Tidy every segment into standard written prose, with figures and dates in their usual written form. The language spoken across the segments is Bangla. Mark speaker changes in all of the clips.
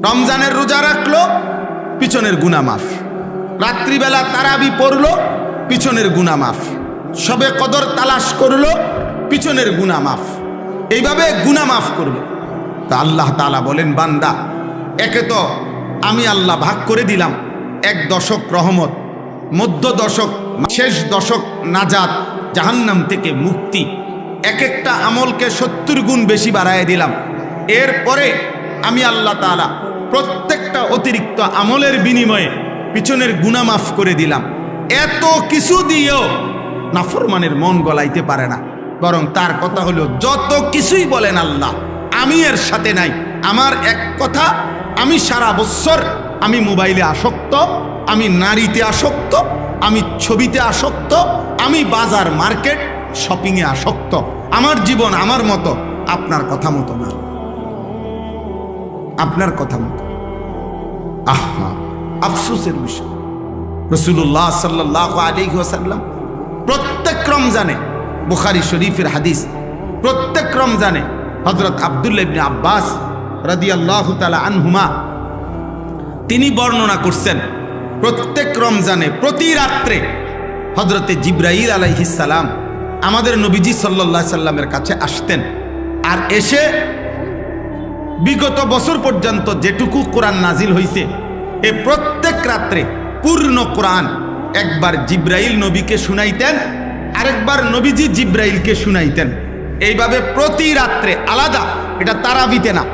Speaker 1: রমজানের রোজা রাখলো, পিছনের গুনাহ মাফ। রাত্রিবেলা তারাবি পড়লো, পিছনের গুনাহ মাফ। শবে কদর তালাশ করলো, পিছনের গুনাহ মাফ। এইভাবে গুনাহ মাফ করলো। তা আল্লাহ তাআলা বলেন, বান্দা, একে তো আমি আল্লাহ ভাগ করে দিলাম 1 দশক রহমত, মধ্য দশক, শেষ দশক নাজাত, জাহান্নাম থেকে মুক্তি। এক একটা আমলকে 70 গুণ বেশি বাড়ায় দিলাম। এরপরে আমি আল্লাহ তাআলা প্রত্যেকটা অতিরিক্ত আমলের বিনিময়ে পিছনের গুনাহ মাফ করে দিলাম। এত কিছু দিয়েও নাফরমানের মন গলাইতে পারে না। বরং তার কথা হলো, যত কিছুই বলেন আল্লাহ, আমি এর সাথে নাই। আমার এক কথা, আমি সারা বছর আমি মোবাইলে আসক্ত, আমি নারীতে আসক্ত, আমি ছবিতে আসক্ত, আমি বাজার মার্কেট শপিংয়ে আসক্ত। আমার জীবন আমার মতো, আপনার কথা মতো না, আপনার কথা মতো। আহা, আফসোসের বিষয়। রাসূলুল্লাহ সাল্লাল্লাহু আলাইহি ওয়াসাল্লাম প্রত্যেক রমজানে, বুখারী শরীফের হাদিস, প্রত্যেক রমজানে হযরত আব্দুল্লাহ ইবনে আব্বাস রাদিয়াল্লাহু তাআলা আনহুমা তিনি বর্ণনা করছেন, প্রত্যেক রমজানে প্রতি রাত্রে হযরতে জিবরাইল আলাইহিস সালাম আমাদের নবীজি সাল্লাল্লাহু আলাইহি সাল্লামের কাছে আসতেন। আর এসে বিগত বছর পর্যন্ত যেটুকু কোরআন নাজিল হয়েছে, এ প্রত্যেক রাত্রে পূর্ণ কোরআন একবার জিবরাইল নবীকে শুনাইতেন, আরেকবার নবীজি জিবরাইলকে শুনাইতেন। এইভাবে প্রতি রাত্রে আলাদা। এটা তারাবিতে না,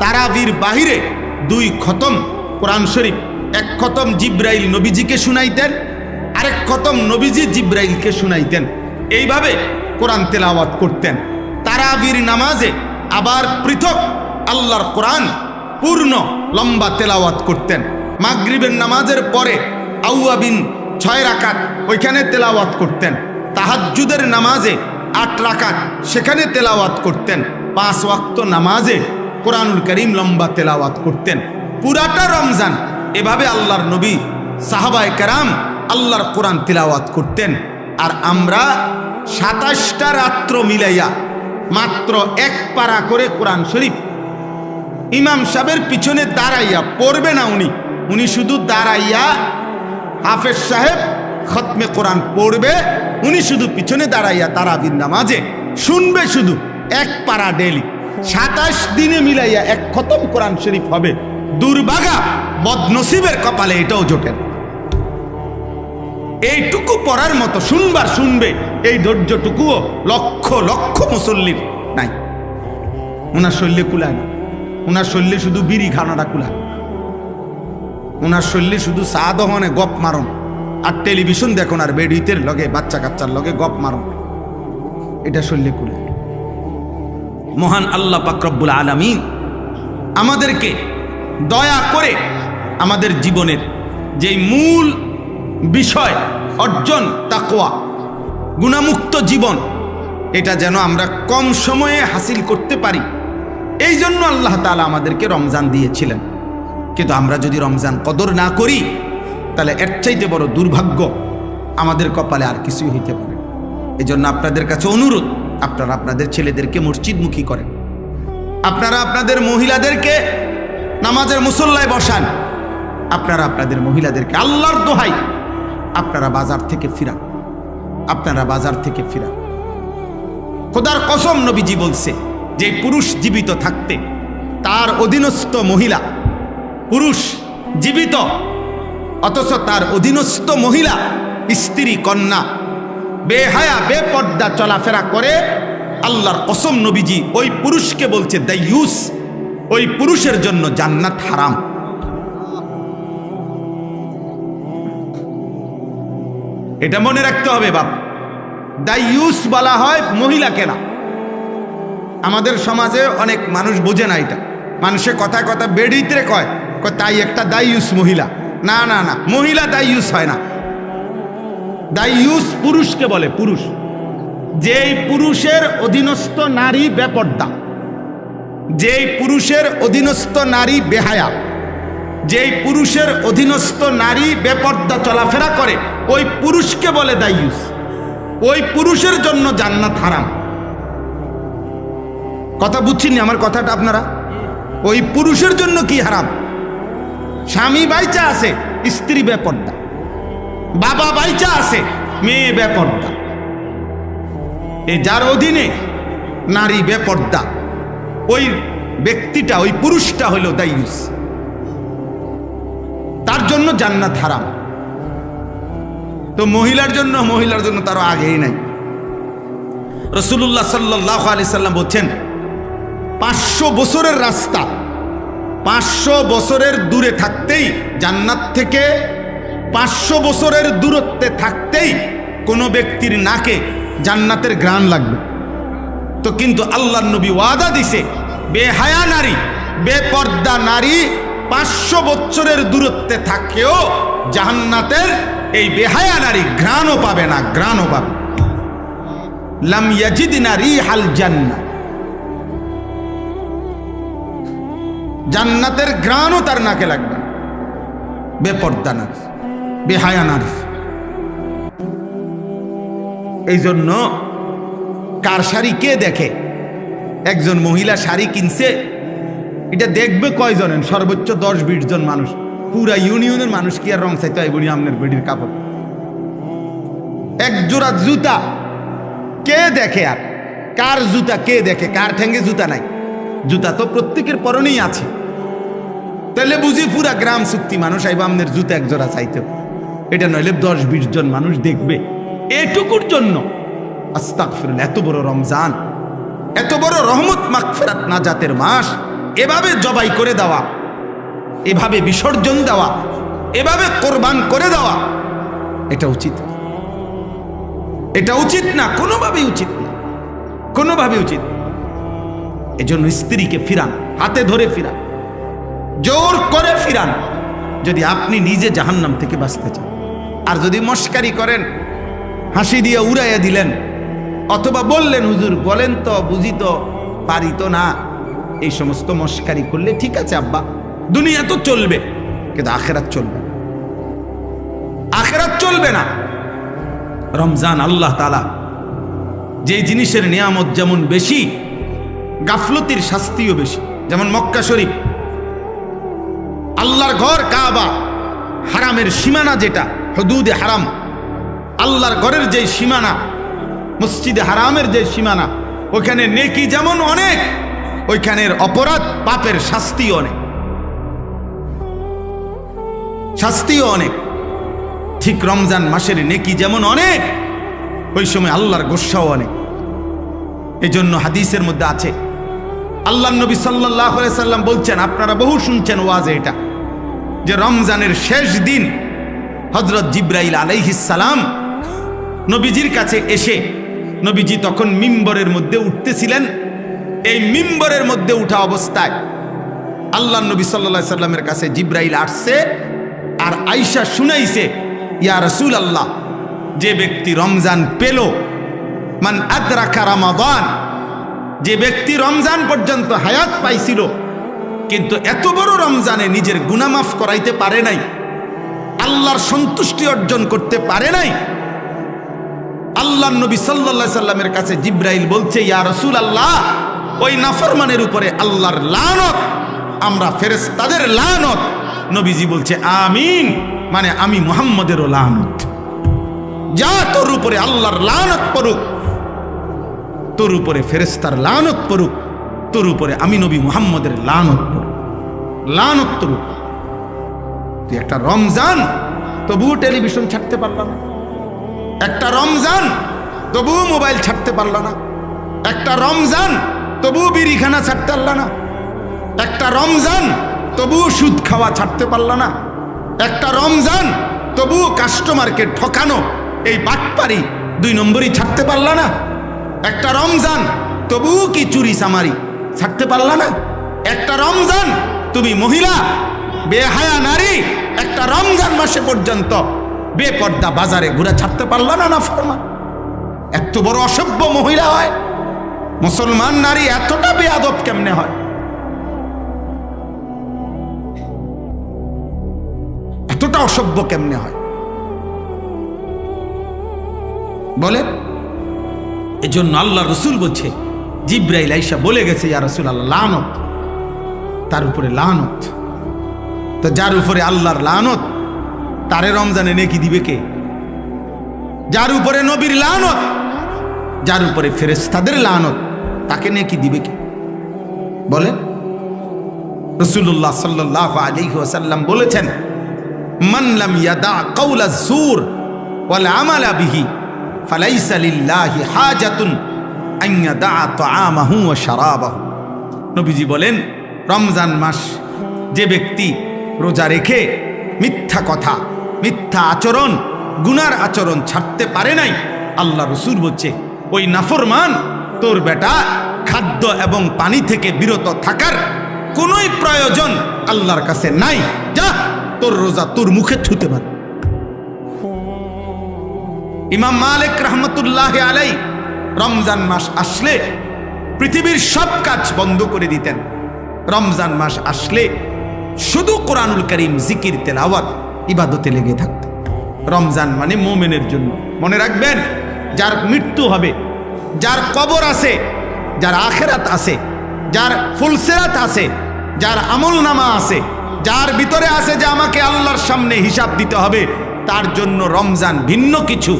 Speaker 1: তারাবির বাহিরে 2 খতম কোরআন শরীফ। 1 খতম জিবরাইল নবীজিকে শুনাইতেন, আরেক খতম নবীজি জিবরাইলকে শুনাইতেন। এইভাবে কোরআন তেলাওয়াত করতেন। তারাবির নামাজে আবার পৃথক আল্লাহর কোরআন পূর্ণ লম্বা তেলাওয়াত করতেন। মাগরিবের নামাজের পরে আউয়াবিন 6 রাকাত ওইখানে তেলাওয়াত করতেন। তাহাজ্জুদের নামাজে 8 রাকাত সেখানে তেলাওয়াত করতেন। 5 ওয়াক্ত নামাজে কোরআনুল কারীম লম্বা তেলাওয়াত করতেন। পুরাটা রমজান এভাবে আল্লাহর নবী, সাহাবায়ে কেরাম আল্লাহর কোরআন তেলাওয়াত করতেন। আর আমরা 27টা রাত্র মিলাইয়া মাত্র 1 পারা করে কোরআন শরীফ ইমাম সাহেবের পিছনে দাঁড়াইয়া পড়বে না। উনি শুধু দাঁড়াইয়া, হাফেজ সাহেব খতমে কোরআন পড়বে, উনি শুধু পিছনে দাঁড়াইয়া তারাবির নামাজে শুনবে শুধু 1 পারা ডেলি। 27 দিনে মিলাইয়া 1 খতম কোরআন শরীফ হবে। দুর্ভাগা বদনসিবের কপালে এটাও জোটে না। এইটুকু পড়ার মতো শুনবার শুনবে, এই ধৈর্যটুকুও লক্ষ লক্ষ মুসল্লির নাই। ওনার শরীরে কুলায় না, ওনার শরীরে শুধু বিড়ি খানাটা কুলায়, ওনার শরীরে শুধু চা দহনে গপ মারন আর টেলিভিশন দেখুন আর বেডিতের লগে বাচ্চা কাচ্চার লগে গপ মারন, এটা শরীরে কুলায়। মহান আল্লাহ পাক রব্বুল আলামিন আমাদেরকে দয়া করে আমাদের জীবনের যেই মূল বিষয় অর্জন, তাকওয়া, গুনাহমুক্ত জীবন, এটা যেন আমরা কম সময়ে হাসিল করতে পারি, এই জন্য আল্লাহ তাআলা আমাদেরকে রমজান দিয়েছিলেন। কিন্তু আমরা যদি রমজান কদর না করি, তাহলে এর চাইতে বড় দুর্ভাগ্য আমাদের কপালে আর কিছুই হইতে পারে। এই জন্য আপনাদের কাছে অনুরোধ, আপনারা আপনাদের ছেলেদেরকে মসজিদমুখী করেন, আপনারা আপনাদের মহিলাদেরকে নামাজের মুসল্লায় বসান, আপনারা আপনাদের মহিলাদেরকে, আল্লাহর দোহাই, আপনারা বাজার থেকে ফিরান, আপনারা বাজার থেকে ফিরান। খোদার কসম, নবীজি বলছে যে পুরুষ জীবিত থাকতে তার অধীনস্থ মহিলা, পুরুষ জীবিত অথচ তার অধীনস্থ মহিলা, স্ত্রী, কন্যা বেহায়া বেপর্দা চলাফেরা করে, আল্লাহর কসম নবীজি ওই পুরুষকে বলছে দাইয়ুস, ওই পুরুষের জন্য জান্নাত হারাম। এটা মনে রাখতে হবে বাপ। দাইয়ুস বলা হয় মহিলাকে না। আমাদের সমাজে অনেক মানুষ বোঝে না এটা। মানুষে কথায় কথা বেড়িতে কয় তাই একটা দাইয়ুস মহিলা। না না না, মহিলা দাইয়ুস হয় না। দাইয়ুস পুরুষকে বলে। পুরুষ, যেই পুরুষের অধীনস্থ নারী বেপর্দা, যেই পুরুষের অধীনস্থ নারী বেহায়া, যেই পুরুষের অধীনস্থ নারী বেপর্দা চলাফেরা করে, ওই পুরুষকে বলে দাইয়ুস। ওই পুরুষের জন্য জান্নাত হারাম। কথা বুঝছেন আমার কথাটা আপনারা? ওই পুরুষের জন্য কি হারাম? স্বামী বাইচা আছে, স্ত্রী বেপর্দা, বাবা বাইচা আছে, মেয়ে বেপর্দা। এই যার অধীনে নারী বেপর্দা, ওই ব্যক্তিটা, ওই পুরুষটা হলো দায়ুস, তার জন্য জান্নাত হারাম। তো মহিলার জন্য তারও আগেই নাই। রাসূলুল্লাহ সাল্লাল্লাহু আলাইহি সাল্লাম বলছেন 500 বছরের রাস্তা, 500 বছরের দূরে থাকতেই, জান্নাত থেকে 500 বছরের দূরত্বে থাকতেই কোনো ব্যক্তির নাকে জান্নাতের ঘ্রাণ লাগবে। তো কিন্তু আল্লাহর নবী ওয়াদা দিছে, বেহায়া নারী, বেপর্দা নারী 500 বছরের দূরত্বে থাকেও জান্নাতের এই বেহায়া নারী ঘ্রাণও পাবে না, ঘ্রাণও পাবে। লাম ইয়াজিদনা রিহাল জান্নাহ, জান্নাতের ঘ্রাণও তার নাকে লাগবে। বেপর্দা নারী, বেহায়া নারী। এই জন্য কার শাড়ি কে দেখে? একজন মহিলা শাড়ি কিনছে, এটা দেখবে কয়জনের? সর্বোচ্চ 10-20 জন মানুষ। পুরা ইউনিয়নের মানুষ কি আর রং চাইতে হয় বলি আপনার বেডির কাপড়? এক জোড়া জুতা কে দেখে? আর কার জুতা কে দেখে? কার ঠ্যাঙ্গে জুতা নাই? জুতা তো প্রত্যেকের পরনেই আছে। তাহলে বুঝি পুরা গ্রাম চুক্তি মানুষ আইবা আপনার জুতা এক জোড়া চাইতে। এটা নইলে 10-20 জন মানুষ দেখবে। এটুকুর জন্য আস্তাগফিরুল্লাহ, এত বড় রমজান, এত বড় রহমত মাগফিরাত নাজাতের মাস, এভাবে জবাই করে দেওয়া, এভাবে বিসর্জন দেওয়া, এভাবে কোরবান করে দেওয়া, এটা উচিত? এটা উচিত না, কোনোভাবেই উচিত না, কোনোভাবে উচিত। এজন্য স্ত্রীকে ফিরান, হাতে ধরে ফিরান, জোর করে ফিরান, যদি আপনি নিজে জাহান্নাম থেকে বাঁচতে চান। আর যদি মস্কারি করেন, হাসি দিয়ে উড়াইয়া দিলেন, অথবা বললেন হুজুর বলেন তো, বুঝি তো, পারি তো না, এই সমস্ত মস্কারি করলে ঠিক আছে আব্বা, দুনিয়া তো চলবে, কিন্তু আখেরাত চলবে, আখেরাত চলবে না। রমজান আল্লাহ তাআলা যে জিনিসের নিয়ামত যেমন বেশি, গাফলতির শাস্তিও বেশি। যেমন মক্কা শরীফ, আল্লাহর ঘর কাবা, হারামের সীমানা যেটা, হুদুদে হারাম, আল্লাহর ঘরের যে সীমানা, মসজিদে হারামের যে সীমানা, ওখানে নেকি যেমন অনেক, ওইখানের অপরাধ পাপের শাস্তিও অনেক, শাস্তিও অনেক। ঠিক রমজান মাসের নেকি যেমন অনেক, ওই সময় আল্লাহর গোসাও অনেক। এই জন্য হাদিসের মধ্যে আছে, আল্লাহর নবী সাল্লাল্লাহু আলাইহি সাল্লাম বলছেন, আপনারা বহু শুনছেন ওয়াজে এটা, যে রমজানের শেষ দিন হযরত জিবরাইল আলাইহিস সালাম নবীজির কাছে এসে, নবীজি তখন মিম্বরের মধ্যে উঠতেছিলেন, এই মিম্বরের মধ্যে উঠা অবস্থায় আল্লাহর নবী সাল্লাল্লাহু আলাইহি সাল্লামের কাছে জিবরাইল আসছে, আর আয়েশা শুনাইছে, ইয়া রাসূলুল্লাহ, যে ব্যক্তি রমজান পেল, মান আদরাকা রমাদান, যে ব্যক্তি রমজান পর্যন্ত হায়াত পাইছিল কিন্তু এত বড় রমজানে নিজের গুনাহ মাফ করাইতে পারে নাই, আল্লাহর সন্তুষ্টি অর্জন করতে পারে নাই, আল্লাহর নবী সাল্লাল্লাহু আলাইহি সাল্লামের কাছে জিবরাইল বলছে, ইয়া রাসূলুল্লাহ, ওই নাফরমানের উপরে আল্লাহর লানত, আমরা ফেরেশতাদের লানত। নবীজি বলছে আমিন, মানে আমি মুহাম্মদেরও লানত। যা তোর উপরে আল্লাহর লানত পড়ুক, তোর উপরে ফেরেশতার লানত পড়ুক, তোর উপরে আমি নবী মুহাম্মদের লানত পড়ুক, লানত পড়ুক। তুই একটা রমজান তবুও টেলিভিশন ছাড়তে পারল না, একটা রমজান তবুও মোবাইল ছাড়তে পারল না, একটা রমজান তবুও বিড়িখানা ছাড়তে পারল না, একটা রমজান তবুও সুদ খাওয়া ছাড়তে পারল না, একটা রমজান তবুও কাস্টমারকে ঠকানো, এই বাটপারি 2 নম্বরই ছাড়তে পারল না, একটা রমজান তবুও কি চুরি চামারি ছাড়তে পারল না, একটা রমজান তুমি মহিলা বেহায়া নারী একটা রমজান মাসে পর্যন্ত বেপর্দা বাজারে ঘুরে ছাড়তে পারল না। না ফরমান, এত বড় অসভ্য মহিলা হয়? মুসলমান নারী এতটা বেয়াদব কেমনে হয়? এতটা অসভ্য কেমনে হয় বলে? এজন্য আল্লাহ রসুল বলছে, জিবরাইল আইসা বলে গেছে, ইয়া রাসূলুল্লাহ, লানত, তার উপরে লানত। তো তো যার উপরে আল্লাহর লানত তারে রমজানে নেকি দিবে কে? যার উপরে নবীর লানত, যার উপরে ফেরেশতাদের লানত, তাকে নেকি দিবে কে? বলেন। রাসূলুল্লাহ সাল্লাল্লাহু আলাইহি ওয়াসাল্লাম বলেছেন, মান লাম ইয়াদা কাওলা যুর ওয়াল আমালা বিহি ফালাইসা লিল্লাহি হাজাতুন আন ইয়াদা তাআমাহু ওয়া শারাবাহু। নবীজি বলেন, রমজান মাস যে ব্যক্তি রোজা রেখে মিথ্যা কথা, মিথ্যা আচরণ, গুনার আচরণ ছাড়তে পারে নাই, আল্লাহ রাসূল বলছে ওই নাফরমান তোর বেটা খাদ্য এবং পানি থেকে বিরত থাকার কোনোই প্রয়োজন আল্লাহর কাছে নাই, যা তোর রোজা তোর মুখে থুতে পারে। ইমাম মালিক রাহমাতুল্লাহি আলাইহি রমজান মাস আসলে পৃথিবীর সব কাজ বন্ধ করে দিতেন। রমজান মাস আসলে শুধু কোরআনুল কারীম, জিকির, তেলাওয়াত, ইবাদতে লেগে থাকত। রমজান মানে মুমিনের জন্য। মনে রাখবেন, যার মৃত্যু হবে, যার কবর আছে, যার আখিরাত আছে, যার ফুলসিরাত আছে, যার আমলনামা আছে, যার ভিতরে আছে যে আমাকে আল্লাহর সামনে হিসাব দিতে হবে, তার জন্য রমজান ভিন্ন কিছু,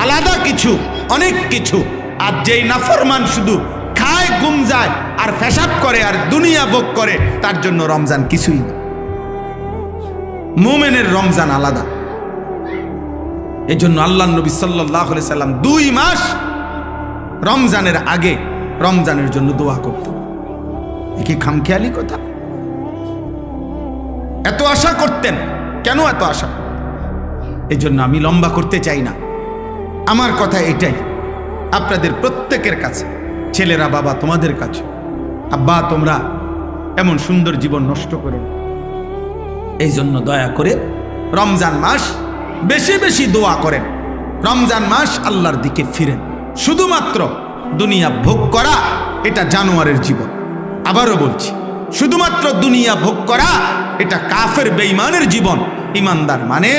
Speaker 1: আলাদা কিছু, অনেক কিছু। আর যেই নাফরমান শুধু খায়, ঘুম যায় আর পেশাব করে আর দুনিয়া ভোগ করে, তার জন্য রমজান কিছুই না। মুমিনের রমজান আলাদা। এই জন্য আল্লাহর নবী সাল্লাল্লাহু আলাইহি সাল্লাম 2 মাস রমজানের আগে রমজানের জন্য দোয়া করতেন। কি খামখেয়ালি কথা! এত আশা করতেন কেন? এত আশা, এই জন্য আমি লম্বা করতে চাই না। আমার কথা এটাই, আপনাদের প্রত্যেকের কাছে, ছেলেরা, বাবা তোমাদের কাছে, আব্বা তোমরা এমন সুন্দর জীবন নষ্ট করো না। এই জন্য দয়া করে রমজান মাস বেশি বেশি দোয়া করেন। রমজান মাস আল্লাহর দিকে ফিরেন। শুধুমাত্র দুনিয়া ভোগ করা এটা জানোয়ারের জীবন। আবারও বলছি, শুধুমাত্র দুনিয়া ভোগ করা এটা কাফের বেঈমানের জীবন। ইমানদার মানে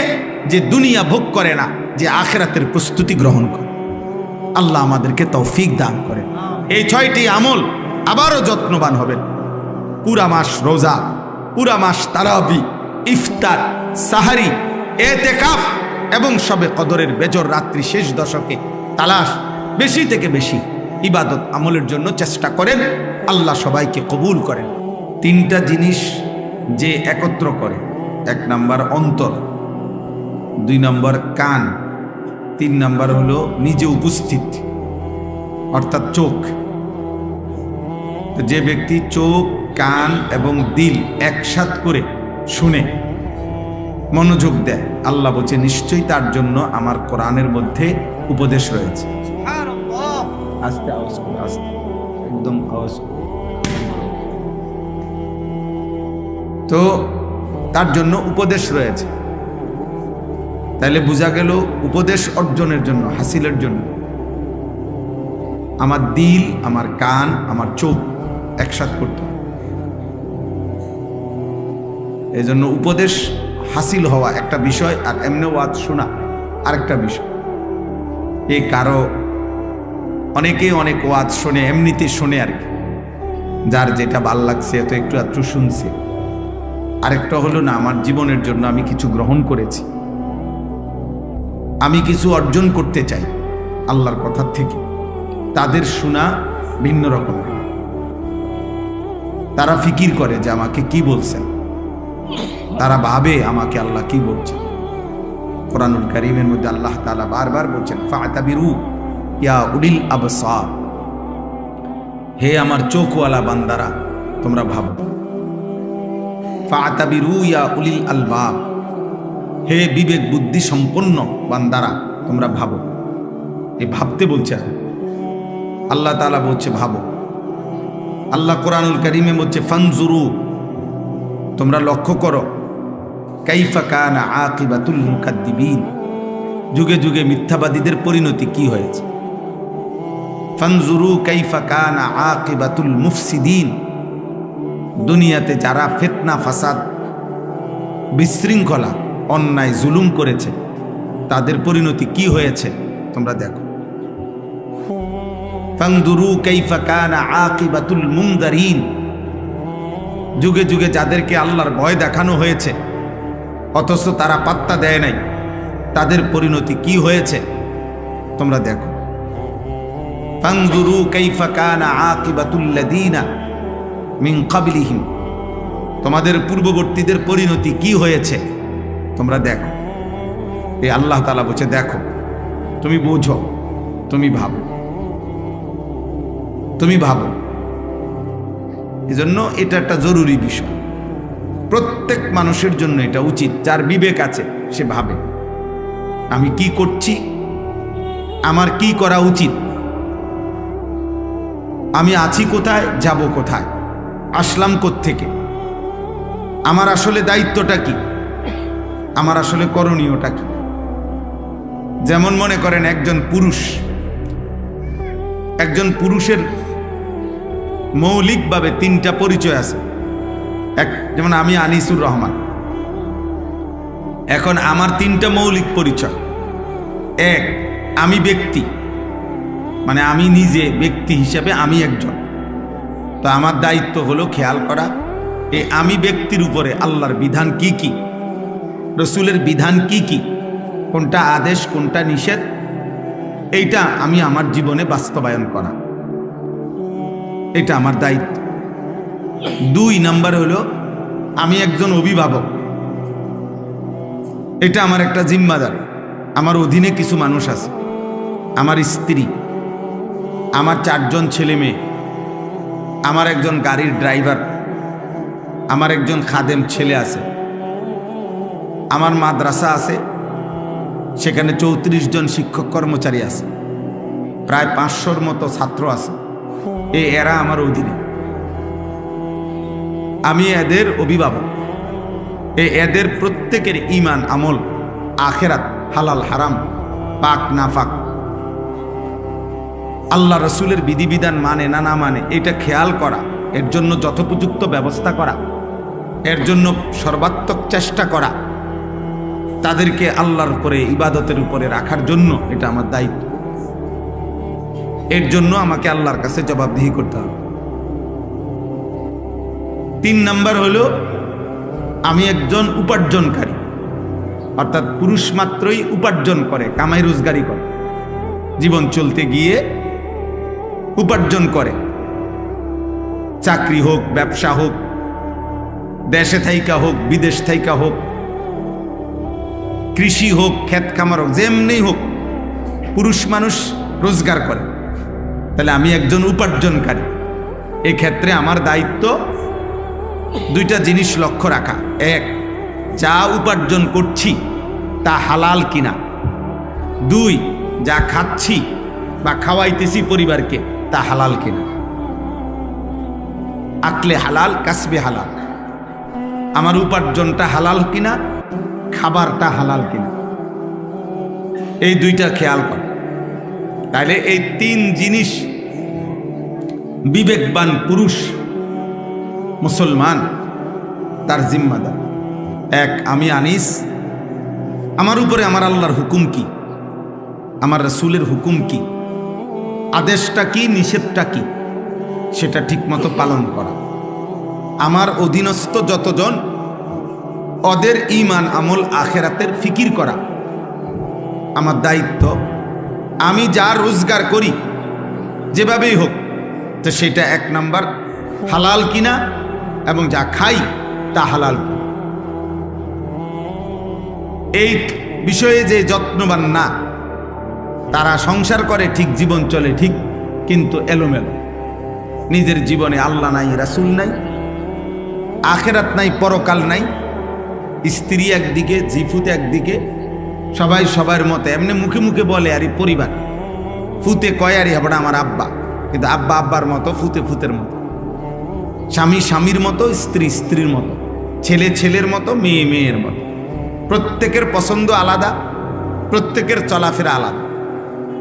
Speaker 1: যে দুনিয়া ভোগ করে না, যে আখিরাতের প্রস্তুতি গ্রহণ করে। আল্লাহ আমাদেরকে তৌফিক দান করেন। এই 6টি আমল আবারও যত্নবান হবেন। পুরা মাস রোজা, পুরা মাস তারাবি, ইফতার, সাহারি, এতেকাফ এবং শবে কদরের বেজর রাত্রি শেষ দশকে তালাশ, বেশি থেকে বেশি ইবাদত আমলের জন্য চেষ্টা করেন। আল্লাহ সবাইকে কবুল করেন। 3টা জিনিস যে একত্র করে, 1 নাম্বার অন্তর, 2 নাম্বার কান, 3 নাম্বার হলো নিজে উপস্থিত অর্থাৎ চোখ। যে ব্যক্তি চোখ, কান এবং দিল একসাথে করে শুনে, মনোযোগ দেয়, আল্লাহ বলছে নিশ্চয়ই তার জন্য আমার কোরআনের মধ্যে উপদেশ রয়েছে। আস্তে আওয়াজ করে, আস্তে, একদম আওয়াজ। তো তার জন্য উপদেশ রয়েছে। তাহলে বোঝা গেল উপদেশ অর্জনের জন্য, হাসিলের জন্য আমার দিল, আমার কান, আমার চোখ একসাথে করতে হবে। এই জন্য উপদেশ হাসিল হওয়া একটা বিষয়, আর এমনি ওয়াজ শোনা আরেকটা বিষয়। এই কারো অনেকেই অনেক ওয়াজ শোনে, এমনিতে শোনে আর কি, যার যেটা ভাল লাগছে তো একটু একটু শুনছে। আরেকটা হলো না, আমার জীবনের জন্য আমি কিছু গ্রহণ করেছি, আমি কিছু অর্জন করতে চাই আল্লাহর কথা থেকে। তাদের শোনা ভিন্ন রকম। তারা ফিকির করে যে আমাকে কি বলছেন, তারা ভাবে আমাকে আল্লাহ কি বলছেন। কোরআনুল কারীমের মধ্যে আল্লাহ তাআলা বারবার বলছেন, ফাতাবিরু ইয়া উলিল আবসার, হে আমার চোখওয়ালা বান্দারা তোমরা ভাবো। ফাতাবিরু ইয়া উলিল আলবাব, হে বিবেক বুদ্ধি সম্পন্ন বান্দারা তোমরা ভাবো। এই ভাবতে বলছে আল্লাহ তাআলা, বলছে ভাবো। আল্লাহ কোরআনুল কারীমে বলছে ফানজুরু, তোমরা লক্ষ্য করো, কাইফা কানা আকিবাতুল মুকাদ্দিবিন, যুগে যুগে মিথ্যাবাদীদের পরিণতি কি হয়েছে। ফানজুরু কাইফা কানা আকিবাতুল মুফসিদিন, দুনিয়াতে যারা ফিতনা, ফাসাদ, বিশৃঙ্খলা, অন্যায়, জুলুম করেছে তাদের পরিণতি কি হয়েছে তোমরা দেখো। ফানজুরু কাইফা কানা আকিবাতুল মুনদারিন, যুগে যুগে যাদেরকে আল্লাহর ভয় দেখানো হয়েছে অথচ তারা পাত্তা দেয় নাই। তাদের পরিণতি কি হয়েছে তোমরা দেখো। ফানজুরু কাইফা কানা আকিবাতুল লাযিনা মিন ক্বাবলিহিম, তোমাদের পূর্ববর্তীদের পরিণতি কি হয়েছে তোমরা দেখো। এই আল্লাহ তাআলা বলছে দেখো, তুমি বোঝো, তুমি ভাবো, তুমি ভাবো। এজন্য এটা একটা জরুরি বিষয়, প্রত্যেক মানুষের জন্য এটা উচিত। যার বিবেক আছে সে ভাবে আমি কি করছি, আমার কি করা উচিত, আমি আছি কোথায়, যাব কোথায়, আসলাম কোত্থেকে, আমার আসলে দায়িত্বটা কি, আমার আসলে করণীয়টা কি। যেমন মনে করেন একজন পুরুষের মৌলিকভাবে 3টা পরিচয় আছে। যেমন আমি আনিসুর রহমান, এখন আমার 3টা মৌলিক পরিচয়। এক, আমি ব্যক্তি, মানে আমি নিজে ব্যক্তি হিসেবে আমি একজন। তো আমার দায়িত্ব হলো খেয়াল করা এই আমি ব্যক্তির উপরে আল্লাহর বিধান কি কি, রসুলের বিধান কি কি, কোনটা আদেশ কোনটা নিষেধ, এইটা আমি আমার জীবনে বাস্তবায়ন করা, এটা আমার দায়িত্ব। 2 নাম্বার হলো আমি একজন অভিভাবক, এটা আমার একটা জিম্মাদারি। আমার অধীনে কিছু মানুষ আছে, আমার স্ত্রী, আমার 4 জন ছেলে মেয়ে, আমার একজন গাড়ির ড্রাইভার, আমার একজন খাদেম ছেলে আছে, আমার মাদ্রাসা আছে, সেখানে 34 জন শিক্ষক কর্মচারী আছে, প্রায় 500-র মতো ছাত্র আছে। এরা আমার অধীনে, আমি এদের অভিভাবক। এদের প্রত্যেকের ঈমান আমল আখিরাত হালাল হারাম পাক না পাক, আল্লাহ রসুলের বিধিবিধান মানে না না মানে, এটা খেয়াল করা, এর জন্য যথোপযুক্ত ব্যবস্থা করা, এর জন্য সর্বাত্মক চেষ্টা করা, তাদেরকে আল্লাহর উপরে ইবাদতের উপরে রাখার জন্য এটা আমার দায়িত্ব। এর জন্য আমাকে আল্লাহর কাছে জবাবদিহি করতে হবে। 3 নাম্বার হলো আমি একজন উপার্জনকারী, অর্থাৎ পুরুষ মাত্রই উপার্জন করে, কামাই রোজগারি করে, জীবন চলতে গিয়ে উপার্জন করে, চাকরি হোক, ব্যবসা হোক, দেশে থাইকা হোক, বিদেশ থাইকা হোক, কৃষি হোক, ক্ষেত খামার হোক, যেমনি হোক, পুরুষ মানুষ রোজগার করে। তাহলে আমি একজন উপার্জনকারী। এক্ষেত্রে আমার দায়িত্ব 2টা জিনিস লক্ষ্য রাখা। 1, যা উপার্জন করছি তা হালাল কিনা। 2, যা খাচ্ছি বা খাওয়াইতেছি পরিবারকে তা হালাল কিনা। আকলে হালাল, কাসবে হালাল, আমার উপার্জনটা হালাল কিনা, খাবারটা হালাল কিনা, এই 2টা খেয়াল করে। তাহলে এই 3 জিনিস বিবেকবান পুরুষ মুসলমান তার জিম্মাদার। 1, আমি আনিস, আমার উপরে আমার আল্লাহর হুকুম কি, আমার রাসূলের হুকুম কি, আদেশটা কি, নিষেধটা কি, সেটা ঠিকমতো পালন করা। আমার অধীনস্থ যতজন, ওদের ঈমান আমল আখিরাতের ফিকির করা আমার দায়িত্ব। আমি যা রোজগার করি যেভাবেই হোক, তো সেটা 1 নাম্বার হালাল কিনা, এবং যা খাই তা হালাল কিনা। এই বিষয়ে যে যত্নবান না, তারা সংসার করে ঠিক, জীবন চলে ঠিক, কিন্তু এলোমেলো। নিজের জীবনে আল্লাহ নাই, রাসূল নাই, আখিরাত নাই, পরকাল নাই, স্ত্রী একদিকে, জিফুত একদিকে, সবাই সবার মতো এমনি মুখে মুখে বলে আরে পরিবার, ফুতে কয় আরে হবে আমার আব্বা, কিন্তু আব্বা আব্বার মতো, ফুতে ফুতের মতো, স্বামী স্বামীর মতো, স্ত্রী স্ত্রীর মতো, ছেলে ছেলের মতো, মেয়ে মেয়ের মতো। প্রত্যেকের পছন্দ আলাদা, প্রত্যেকের চলাফেরা আলাদা,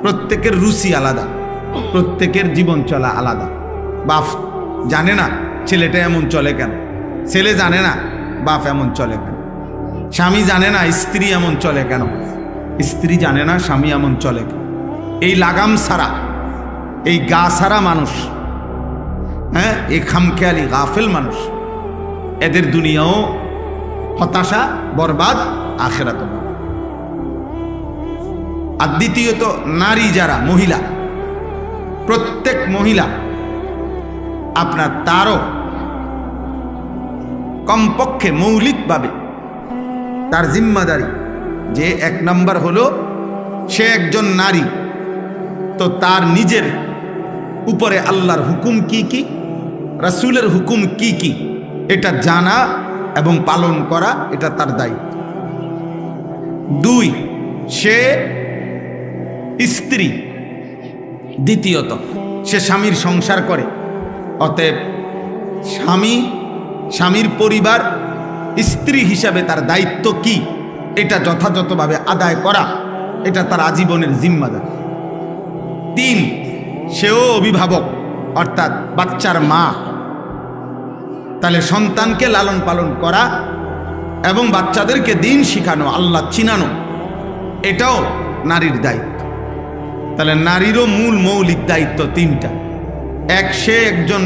Speaker 1: প্রত্যেকের রুচি আলাদা, প্রত্যেকের জীবন চলা আলাদা। বাপ জানে না ছেলেটা এমন চলে কেন, ছেলে জানে না বাপ এমন চলে কেন, স্বামী জানে না স্ত্রী এমন চলে কেন, স্ত্রী জানে না স্বামী এমন চলে কেন। এই লাগাম ছাড়া, এই গা ছাড়া মানুষ, এই খামখেয়ালি গাফেল মানুষ, এদের দুনিয়াও হতাশা, বরবাদ, আখিরাত। আর দ্বিতীয়ত নারী যারা মহিলা, প্রত্যেক মহিলা আপনার তারও কমপক্ষে মৌলিকভাবে তার জিম্মাদারি যে 1 নম্বর হলো সে একজন নারী, তো তার নিজের উপরে আল্লাহর হুকুম কি কি, রাসূলের হুকুম কি কি, এটা জানা এবং পালন করা, এটা তার দায়িত্ব। 2, সে স্ত্রী, দ্বিতীয়ত সে স্বামীর সংসার করে, অতএব স্বামীর পরিবার স্ত্রী হিসাবে তার দায়িত্ব কি, এটা যথাযথভাবে আদায় করা, এটা তার আজীবনের জিম্মাদারি। 3, সেও অভিভাবক, অর্থাৎ বাচ্চার মা, তাহলে সন্তানকে লালন পালন করা এবং বাচ্চাদেরকে দিন শিখানো, আল্লাহ চিনানো, এটাও নারীর দায়িত্ব। তাহলে নারীরও মূল মৌলিক দায়িত্ব 3টা। 1, সে একজন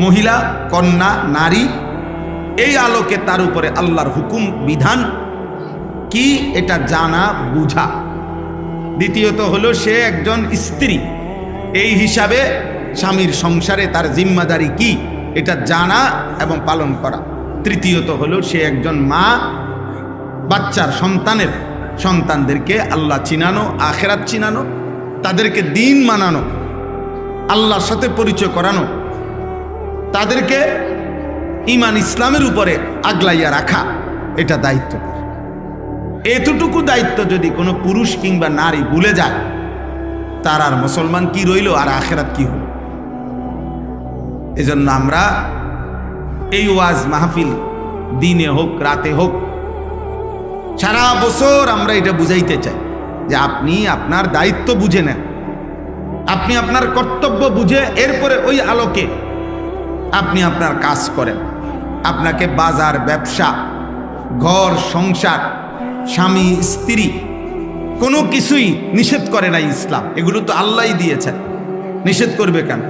Speaker 1: মহিলা, কন্যা, নারী, এই আলোকে তার উপরে আল্লাহর হুকুম বিধান কি এটা জানা বুঝা। দ্বিতীয়ত হলো সে একজন স্ত্রী, এই হিসাবে স্বামীর সংসারে তার জিম্মাদারি কি এটা জানা এবং পালন করা। তৃতীয়ত হলো সে একজন মা, বাচ্চার সন্তানদেরকে আল্লাহ চিনানো, আখিরাত চিনানো, তাদেরকে দিন মানানো, আল্লাহর সাথে পরিচয় করানো, তাদেরকে ঈমান ইসলামের উপরে আগলাইয়া রাখা, এটা দায়িত্ব। এতটুকু দায়িত্ব যদি কোনো পুরুষ কিংবা নারী ভুলে যায়, তার আর মুসলমান কি রইল, আর আখিরাত কি হল? এজন্য আমরা এই ওয়াজ মাহফিল দিনে হোক রাতে হোক, সারা বছর আমরা এটা বুঝাইতে চাই যে আপনি আপনার দায়িত্ব বুঝে নেন, আপনি আপনার কর্তব্য বুঝে এরপরে ওই আলোকে আপনি আপনার কাজ করেন। আপনাকে বাজার, ব্যবসা, ঘর, সংসার, স্বামী, স্ত্রী কোনো কিছুই নিষেধ করে নাই ইসলাম, এগুলো তো আল্লাহই দিয়েছেন, নিষেধ করবে কেন?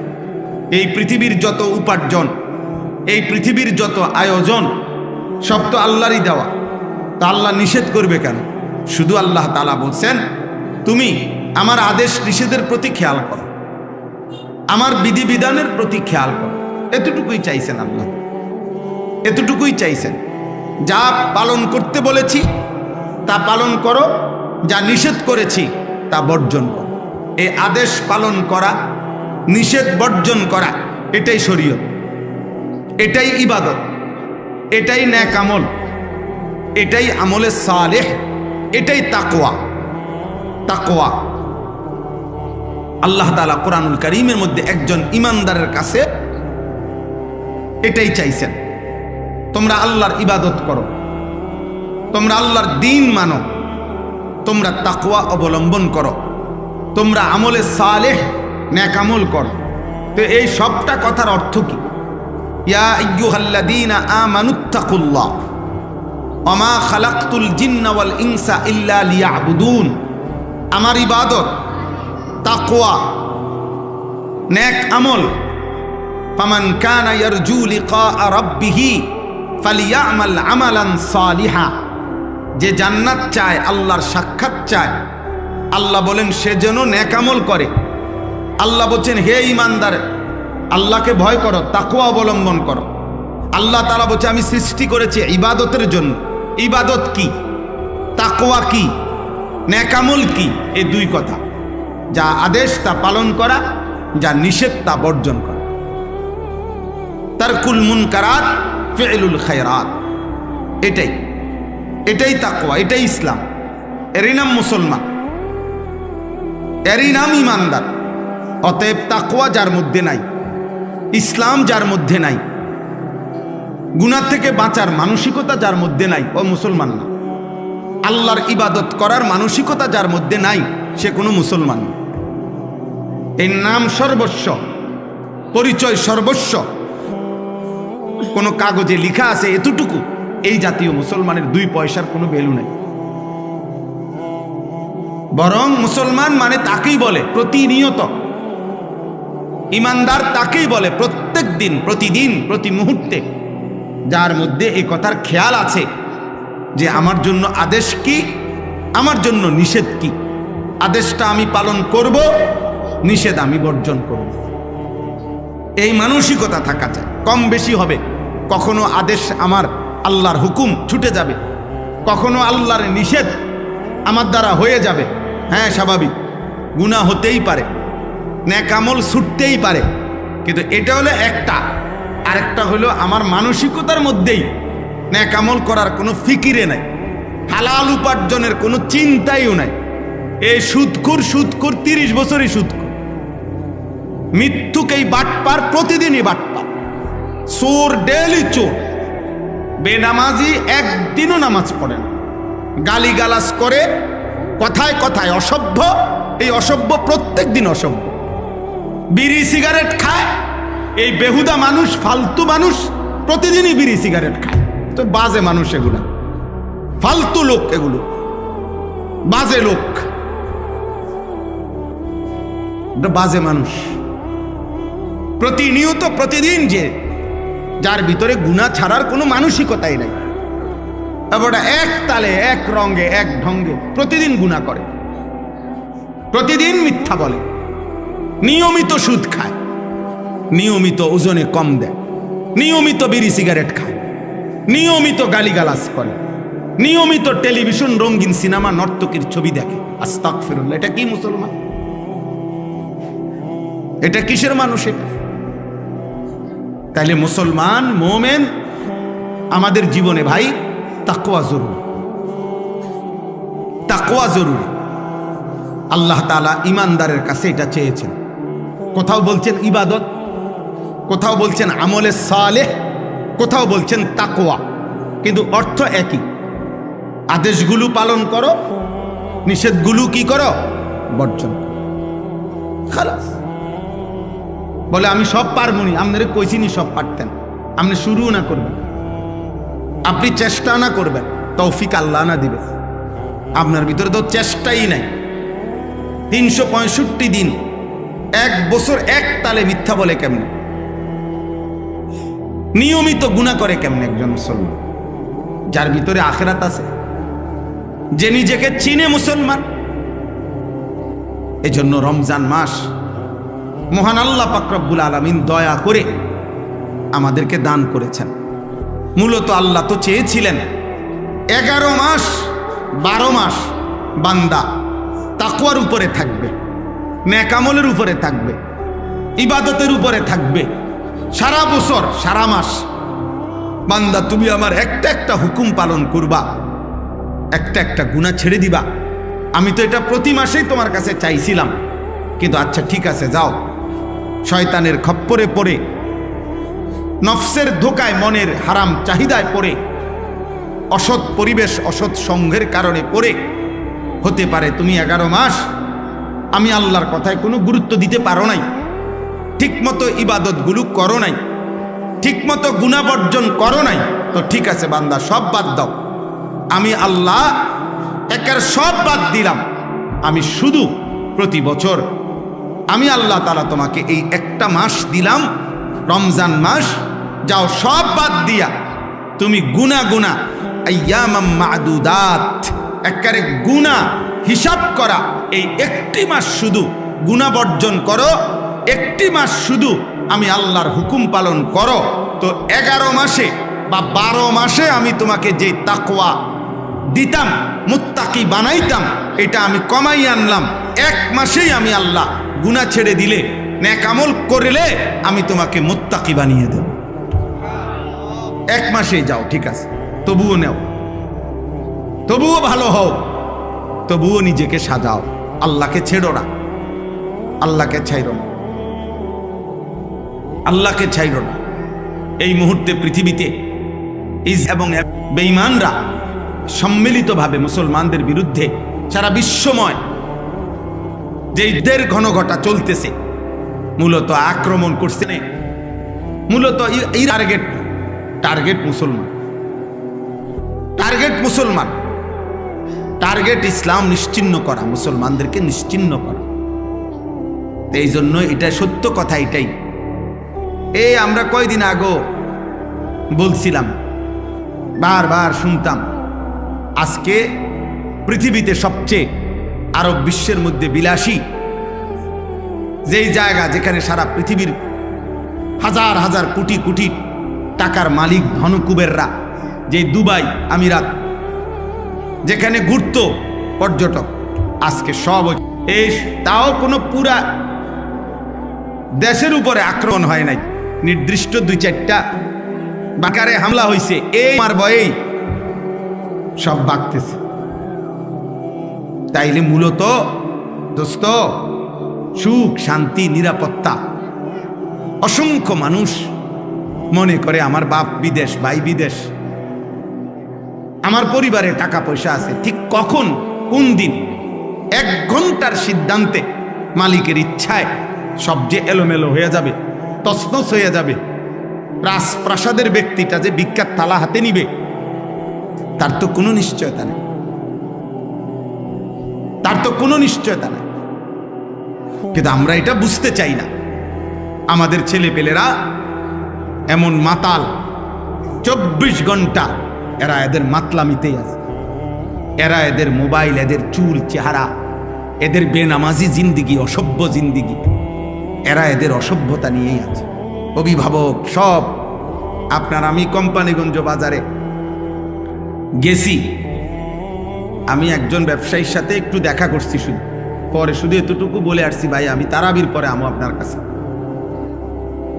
Speaker 1: এই পৃথিবীর যত উপার্জন, এই পৃথিবীর যত আয়োজন, সব তো আল্লাহরই দেওয়া, তা আল্লাহ নিষেধ করবে কেন? শুধু আল্লাহ তাআলা বলছেন তুমি আমার আদেশ নিষেধের প্রতি খেয়াল করো, আমার বিধিবিধানের প্রতি খেয়াল করো, এতটুকুই চাইছেন আল্লাহ, এতটুকুই চাইছেন। যা পালন করতে বলেছি তা পালন করো, যা নিষেধ করেছি তা বর্জন করো। এই আদেশ পালন করা, নিষেধ বর্জন করা, এটাই শরীয়ত, এটাই ইবাদত, এটাই নেক আমল, এটাই আমলে সালেহ, এটাই তাকওয়া। তাকওয়া আল্লাহ তাআলা কোরআনুল কারীমের মধ্যে একজন ঈমানদারের কাছে এটাই চাইছেন, তোমরা আল্লাহর ইবাদত করো, তোমরা আল্লাহর দ্বীন মানো, তোমরা তাকওয়া অবলম্বন করো, তোমরা আমলে সালেহ নেক আমল করো। তো এই সবটা কথার অর্থ কি? ইয়া আইয়ুহাল্লাযীনা আমানুত্তাকুল্লাহ ওয়া মা খালাকতুল জিন্না ওয়াল ইনসা ইল্লা লিয়াবুদুন। আমার ইবাদত, তাকওয়া, নেক আমল, ফামান কানা ইয়ারজু লিকা রাব্বিহি ফালিয়ামাল আমালান সালিহা। যে জান্নাত চায়, আল্লাহর সাক্ষাৎ চায়, আল্লাহ বলেন সে যেন নেক আমল করে। আল্লাহ বলছেন হে ঈমানদার, আল্লাহকে ভয় করো, তাকওয়া অবলম্বন করো। আল্লাহ তাআলা বলছে আমি সৃষ্টি করেছি ইবাদতের জন্য। ইবাদত কি, তাকওয়া কি, নেক আমল কি? এই দুই কথা, যা আদেশ তা পালন করা, যা নিষেধ তা বর্জন করা। তারকুল মুনকারাত ফি'লুল খায়রাত, এটাই তাকওয়া, এটাই ইসলাম। এরই নাম মুসলমান, এরই নাম ঈমানদার। অতএব তাকওয়া যার মধ্যে নাই, ইসলাম যার মধ্যে নাই, গুনাহ থেকে বাঁচার মানসিকতা যার মধ্যে নাই, ও মুসলমান না। আল্লাহর ইবাদত করার মানসিকতা যার মধ্যে নাই, সে কোনো মুসলমান না। এই নাম সর্বস্ব, পরিচয় সর্বস্ব, কোনো কাগজে লেখা আছে এতটুকু, এই জাতীয় মুসলমানের 2 পয়সার কোনো ভ্যালু নাই। বরং মুসলমান মানে তাকেই বলে প্রতিনিয়ত, ঈমানদার তাকেই বলে প্রত্যেক দিন, প্রতিদিন, প্রতি মুহূর্তে যার মধ্যে এই কথার খেয়াল আছে যে আমার জন্য আদেশ কি, আমার জন্য নিষেধ কি, আদেশটা আমি পালন করব, নিষেধ আমি বর্জন করব। এই মানসিকতা থাকা চাই। কম বেশি হবে, কখনো আদেশ আমার আল্লাহর হুকুম ছুটে যাবে, কখনো আল্লাহর নিষেধ আমার দ্বারা হয়ে যাবে। হ্যাঁ, স্বাভাবিক, গুনাহ হতেই পারে, নেক আমল ছুটতেই পারে, কিন্তু এটা হলো একটা। আরেকটা হলো আমার মানসিকতার মধ্যেই নেক আমল করার কোনো ফিকিরে নাই, হালাল উপার্জনের কোনো চিন্তাইও নাই। এই সুদখোর 30 বছরই সুদখোর, মৃত্যুকেই বাটপার, প্রতিদিনই বাটপার, চোর ডেলি চোর, বেনামাজি একদিনও নামাজ পড়ে না, গালিগালাজ করে, কথায় কথায় অসভ্য, এই অসভ্য প্রত্যেক দিন অসভ্য, বিড়ি সিগারেট খায়, এই বেহুদা মানুষ, ফালতু মানুষ প্রতিদিনই বিড়ি সিগারেট খায়। তো বাজে মানুষ এগুলো, ফালতু লোক, এগুলো বাজে লোক, বাজে মানুষ। প্রতিনিয়ত প্রতিদিন যে যার ভিতরে গুনাহ ছাড়ার কোনো মানসিকতাই নাই, এবার এক তালে, এক রঙে, এক ঢঙ্গে প্রতিদিন গুনাহ করে, প্রতিদিন মিথ্যা বলে, নিয়মিত সুদ খায়, নিয়মিত ওজনে কম দেয়, নিয়মিত বিড়ি সিগারেট খায়, নিয়মিত গালিগালাজ করে, নিয়মিত টেলিভিশন, রঙিন সিনেমা, নর্তকীর ছবি দেখে। আস্তাগফিরুল্লাহ, এটা কি মুসলমান? এটা কিসের মানুষ এটা? তাইলে মুসলমান, মোমেন, আমাদের জীবনে ভাই তাকওয়া জরুরি, তাকওয়া জরুরি। আল্লাহ তাআলা ইমানদারের কাছে এটা চেয়েছেন। কোথাও বলছেন ইবাদত, কোথাও বলছেন আমলে সালেহ, কোথাও বলছেন তাকওয়া, কিন্তু অর্থ একই। আদেশগুলো পালন করো, নিষেধগুলো কি করো? বর্জন করো। খালাস। বলে আমি সব পারবনি, আপনারে কইছিনি সব পারতেন, আপনি শুরু না করবেন, আপনি চেষ্টা না করবেন, তৌফিক আল্লাহ না দিবে। আপনার ভিতরে তো চেষ্টাই নাই। 365 দিন, 1 বছর এক তালে মিথ্যা বলে কেমনে? নিয়মিত গুনাহ করে কেমনে একজন মুসলমান? যার ভিতরে আখিরাত আছে, যে নিজেকে চিনে মুসলমান। এজন্য রমজান মাস মহান আল্লাহ পাক রব্বুল আলামিন দয়া করে আমাদেরকে দান করেছেন। মূলত আল্লাহ তো চেয়েছিলেন 11 মাস 12 মাস বান্দা তাকওয়ার উপরে থাকবে, নেক আমলের উপরে থাকবে, ইবাদতের উপরে থাকবে। সারা বছর, সারা মাস বান্দা তুমি আমার একটা একটা হুকুম পালন করবা, একটা একটা গুনাহ ছেড়ে দিবা। আমি তো এটা প্রতি মাসেই তোমার কাছে চাইছিলাম, কিন্তু আচ্ছা ঠিক আছে, যাও। শয়তানের খপ্পরে পড়ে, নফসের ধোকায়, মনের হারাম চাহিদায় পড়ে, অসৎ পরিবেশ, অসৎ সঙ্গের কারণে পড়ে হতে পারে তুমি 11 মাস আমি আল্লাহর কথায় কোনো গুরুত্ব দিতে পারো নাই, ঠিকমতো ইবাদতগুলো করো নাই, ঠিকমতো গুনাহ বর্জন করো নাই। তো ঠিক আছে বান্দা, সব বাদ দাও, আমি আল্লাহ একের সব বাদ দিলাম। আমি শুধু প্রতি বছর আমি আল্লাহ তাআলা তোমাকে এই একটা মাস দিলাম, রমজান মাস, যাও সব বাদ দিয়া তুমি গুনাহ আইয়ামাম মা'দুদাত, একেবারে গুনাহ হিসাব করা এই একটি মাস শুধু গুনাহ বর্জন করো, একটি মাস শুধু আমি আল্লাহর হুকুম পালন করো। তো 11 মাসে বা 12 মাসে আমি তোমাকে যে তাকওয়া দিতাম, মুত্তাকি বানাইতাম, এটা আমি কমাই আনলাম। 1 মাসেই আমি আল্লাহ গুনাহ ছেড়ে দিলে, নেক আমল করলে আমি তোমাকে মুত্তাকি বানিয়ে দেব। 1 মাসেই যাও, ঠিক আছে, তবুও নেও, তবুও ভালো হও, তবুও নিজেকে সাজাও, আল্লাহকে ছেড়ো না, আল্লাহকে ছাইরো না, আল্লাহকে ছাইরো না। এই মুহূর্তে পৃথিবীতে এবং বেঈমানরা সম্মিলিতভাবে মুসলমানদের বিরুদ্ধে সারা বিশ্বময় যে ঈদের ঘনঘটা চলতেছে, মূলত আক্রমণ করছে, মূলত এই টার্গেট মুসলমান, টার্গেট মুসলমান, টার্গেট ইসলাম নিশ্চিহ্ন করা, মুসলমানদেরকে নিশ্চিহ্ন করা। এই জন্য এটা সত্য কথা, এটাই। আমরা কয়দিন আগে বলছিলাম, বারবার শুনতাম, আজকে পৃথিবীতে সবচেয়ে আরব বিশ্বের মধ্যে বিলাসী যেই জায়গা, যেখানে সারা পৃথিবীর হাজার হাজার কোটি কোটি টাকার মালিক ধনকুবেররা, যে দুবাই আমিরাত, যেখানে ঘুরত পর্যটক, আজকে সব এই, তাও কোনো পুরা দেশের উপরে আক্রমণ হয় নাই, নির্দিষ্ট 2-4টা বাকারে হামলা হয়েছে, এই আমার ভয়েই সব বাগতেছে। তাইলে মূলত দোস্ত, সুখ, শান্তি, নিরাপত্তা, অসংখ্য মানুষ মনে করে আমার বাপ বিদেশ, ভাই বিদেশ, আমার পরিবারে টাকা পয়সা আছে। ঠিক কখন, কোন দিন, 1 ঘন্টার সিদ্ধান্তে, মালিকের ইচ্ছায় সব যে এলোমেলো হয়ে যাবে, তছনছ হয়ে যাবে। রাজপ্রাসাদের ব্যক্তিটা যে ভিক্ষার থালা হাতে নিবে, তার তো কোনো নিশ্চয়তা নেই, তার তো কোনো নিশ্চয়তা নেই। কিন্তু আমরা এটা বুঝতে চাই না। আমাদের ছেলেপেলেরা এমন মাতাল, 24 ঘন্টা এরা এদের মাতলামিতেই আছে। এরা এদের মোবাইল, এদের চুল, চেহারা, এদের বেনামাজি জিন্দিগি, অসভ্য জিন্দিগি, এরা এদের অসভ্যতা নিয়েই আছে। অভিভাবক সব আপনার, আমি কোম্পানিগঞ্জ বাজারে গেছি, আমি একজন ব্যবসায়ীর সাথে একটু দেখা করছি, পরে শুধু এতটুকু বলে আসছি, ভাই আমি তারাবির পরে আমো আপনার কাছে।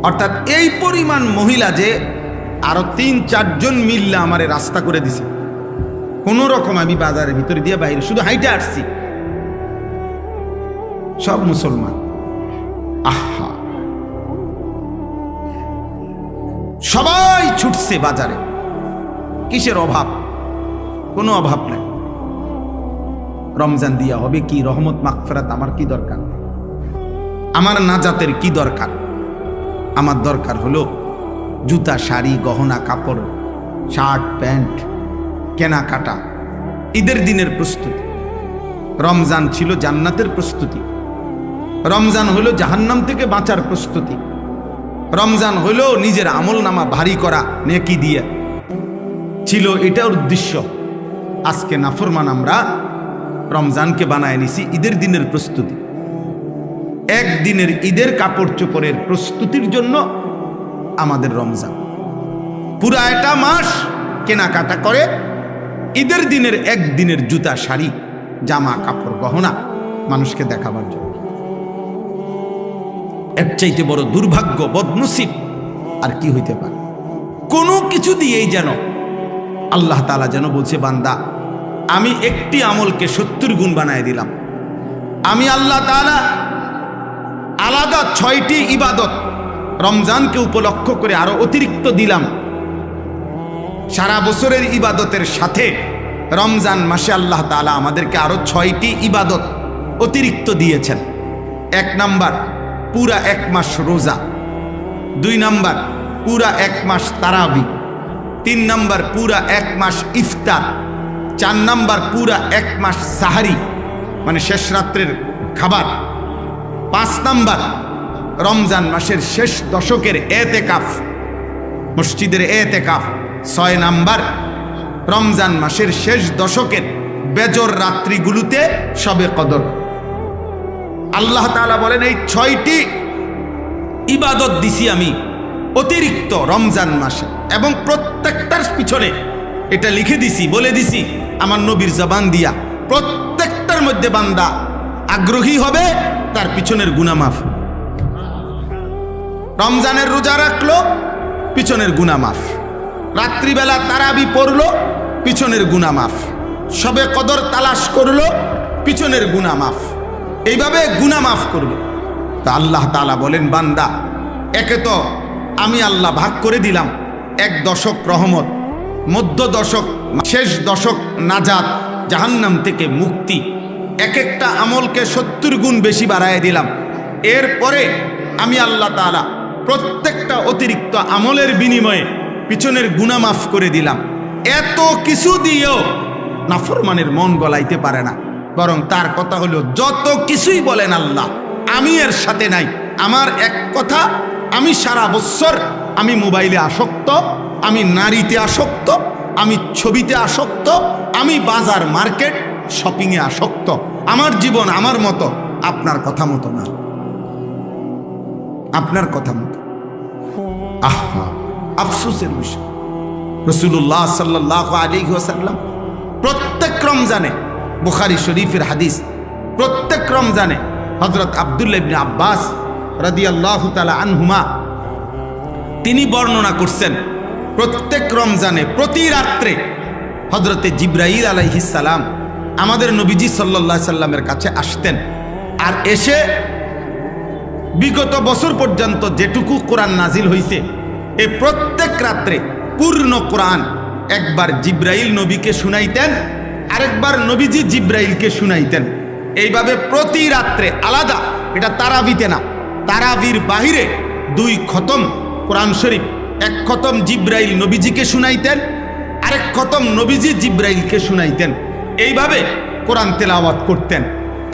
Speaker 1: অর্থাৎ এই পরিমাণ মহিলা যে আরো 3-4 জন মিললে আমারে রাস্তা করে দিছে, কোন রকম আমি বাজারের ভিতরে দিয়ে বাইরে শুধু হাইটে আসছি। সব মুসলমান। আহা, সবাই ছুটছে বাজারে। কিসের অভাব? কোনো অভাব নাই। রমজান দিয়া হবে কি, রহমত মাগফিরাত আমার কি দরকার, আমার নাজাতের কি দরকার? আমার দরকার হলো জুতা, শাড়ি, গহনা, কাপড়, শার্ট, প্যান্ট কেনাকাটা। ঈদের দিনের প্রস্তুতি। রমজান ছিল জান্নাতের প্রস্তুতি, রমজান হলো জাহান্নাম থেকে বাঁচার প্রস্তুতি, রমজান হলো নিজের আমল নামা ভারী করা নেকি দিয়ে ছিল, এটার উদ্দেশ্য। আজকে নাফরমান আমরা রমজানকে বানায় নিছি ঈদের দিনের প্রস্তুতি। একদিনের ঈদের কাপড় চোপড়ের প্রস্তুতির জন্য আমাদের রমজান। পুরা একটা মাস কেনাকাটা করে ঈদের দিনের একদিনের জুতা, শাড়ি, জামা, কাপড়, গহনা মানুষকে দেখাবার জন্য। এর চাইতে বড় দুর্ভাগ্য, বদনসিব আর কি হইতে পারে? কোনো কিছু দিয়েই যেন আল্লাহ তাআলা যেন বলছে, বান্দা আমি একটি আমলকে 70 গুণ বানায় দিলাম। আমি আল্লাহ তাআলা আলাদা 6টি ইবাদত রমজানকে উপলক্ষ করে আরো অতিরিক্ত দিলাম। সারা বছরের ইবাদতের সাথে রমজান মাসে আল্লাহ তাআলা আমাদেরকে আরো 6টি ইবাদত অতিরিক্ত দিয়েছেন। 1 নাম্বার, পুরা 1 মাস রোজা। 2 নাম্বার, পুরা 1 মাস তারাবি। 3 নাম্বার, পুরা 1 মাস ইফতার। 4 নাম্বার, পুরা 1 মাস সাহারি, মানে শেষ রাত্রের খাবার। 5 নাম্বার, রমজান মাসের শেষ দশকের এতেকাফ, মসজিদের এতেকাফ। 6 নাম্বার, রমজান মাসের শেষ দশকের বেজর রাত্রিগুলোতে শবে কদর। আল্লাহ তাআলা বলেন, এই 6টি ইবাদত দিছি আমি অতিরিক্ত রমজান মাসে, এবং প্রত্যেকটার পিছনে এটা লিখে দিছি, বলে দিছি আমার নবীর জবান দিয়া, প্রত্যেকটার মধ্যে বান্দা আগ্রহী হবে, তার পিছনের গুনাহ মাফ। রমজানের রোজা রাখলো, পিছনের গুনাহ মাফ। রাত্রিবেলা তারাবি পড়লো, পিছনের গুনাহ মাফ। শবে কদর তালাশ করলো, পিছনের গুনাহ মাফ। এইভাবে গুনাহ মাফ করলো। তা আল্লাহ তাআলা বলেন, বান্দা একে তো আমি আল্লাহ ভাগ করে দিলাম 1 দশক রহমত, মধ্য দশক, শেষ দশক নাজাত, জাহান্নাম থেকে মুক্তি। এক একটা আমলকে 70 গুণ বেশি বাড়ায় দিলাম। এরপরে আমি আল্লাহ তাআলা প্রত্যেকটা অতিরিক্ত আমলের বিনিময়ে পিছনের গুনাহ মাফ করে দিলাম। এত কিছু দিয়েও নাফরমানের মন গলাইতে পারে না, বরং তার কথা হলো, যত কিছুই বলেন আল্লাহ, আমি এর সাথে নাই। আমার এক কথা, আমি সারা বছর আমি মোবাইলে আসক্ত, আমি নারীতে আসক্ত, আমি ছবিতে আসক্ত, আমি বাজার মার্কেট শপিংয়ে আসক্ত। আমার জীবন আমার মতো, আপনার কথা মতো না, আপনার কথা মতো। আহা, আফসোসের বিষয়। রাসূলুল্লাহ সাল্লাল্লাহু আলাইহি ওয়াসাল্লাম প্রত্যেক রমজানে, বুখারী শরীফের হাদিস, প্রত্যেক রমজানে হযরত আব্দুল্লাহ ইবনে আব্বাস রাদিয়াল্লাহু তাআলা আনহুমা তিনি বর্ণনা করছেন, প্রত্যেক রমজানে প্রতি রাত্রে হযরতে জিবরাইল আলাইহিস সালাম আমাদের নবীজি সাল্লাল্লাহু আলাইহি সাল্লামের কাছে আসতেন। আর এসে বিগত বছর পর্যন্ত যেটুকু কোরআন নাজিল হয়েছে, এই প্রত্যেক রাত্রে পূর্ণ কোরআন একবার জিবরাইল নবীকে শুনাইতেন, আরেকবার নবীজি জিবরাইলকে শুনাইতেন। এইভাবে প্রতি রাত্রে আলাদা, এটা তারাবিতে না, তারাবির বাহিরে 2 খতম কোরআন শরীফ, 1 খতম জিবরাইল নবীজিকে শুনাইতেন, আরেক খতম নবীজি জিবরাইলকে শুনাইতেন। এইভাবে কোরআন তেলাওয়াত করতেন।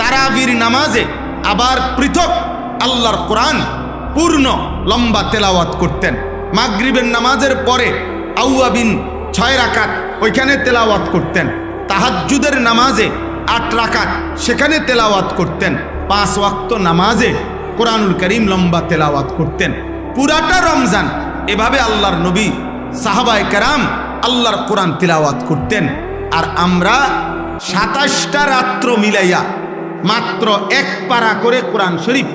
Speaker 1: তারাবির নামাজে আবার পৃথক আল্লাহর কোরআন পূর্ণ লম্বা তেলাওয়াত করতেন। মাগরিবের নামাজের পরে আউয়াবিন 6 রাকাত ওইখানে তেলাওয়াত করতেন। তাহাজ্জুদের নামাজে 8 রাকাত সেখানে তেলাওয়াত করতেন। 5 ওয়াক্ত নামাজে কোরআনুল কারীম লম্বা তেলাওয়াত করতেন। পুরাটা রমজান এভাবে আল্লাহর নবী সাহাবায়ে কেরাম আল্লাহর কোরআন তেলাওয়াত করতেন। আর আমরা 27টা রাত্র মিলাইয়া মাত্র 1 পারা করে কোরআন শরীফ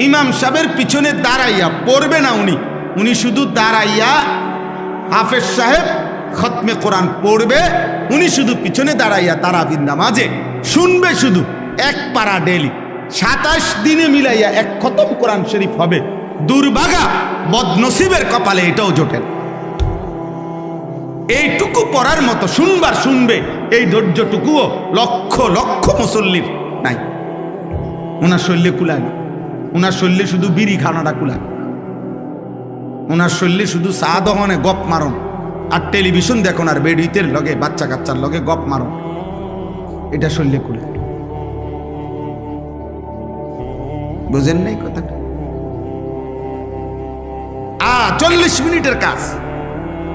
Speaker 1: ইমাম সাহেবের পিছনে দাঁড়াইয়া পড়বে না, উনি শুধু দাঁড়াইয়া হাফেজ সাহেব খতমে কোরআন পড়বে, উনি শুধু পিছনে দাঁড়াইয়া তারাবির নামাজে শুনবে, শুধু 1 পারা ডেলি। 27 দিনে মিলাইয়া 1 খতম কোরআন শরীফ হবে। দুর্ভাগা বদনসিবের কপালে এটাও জোটে। এইটুকু পড়ার মতো শুনবার শুনবে, এই ধৈর্যটুকুও লক্ষ লক্ষ মুসল্লির নাই। ওনার শরীরে কুলায় না, ওনার শরীরে শুধু বিড়ি খানাটা কুলায়, ওনার শরীরে শুধু চা দহনে গপ মারন আর টেলিভিশন দেখুন আর বেডিতের লগে বাচ্চা কাচ্চার লগে গপ মারন, এটা শরীরে কুলায়। বুঝেন নাই কথাটা? 40 মিনিটের কাজ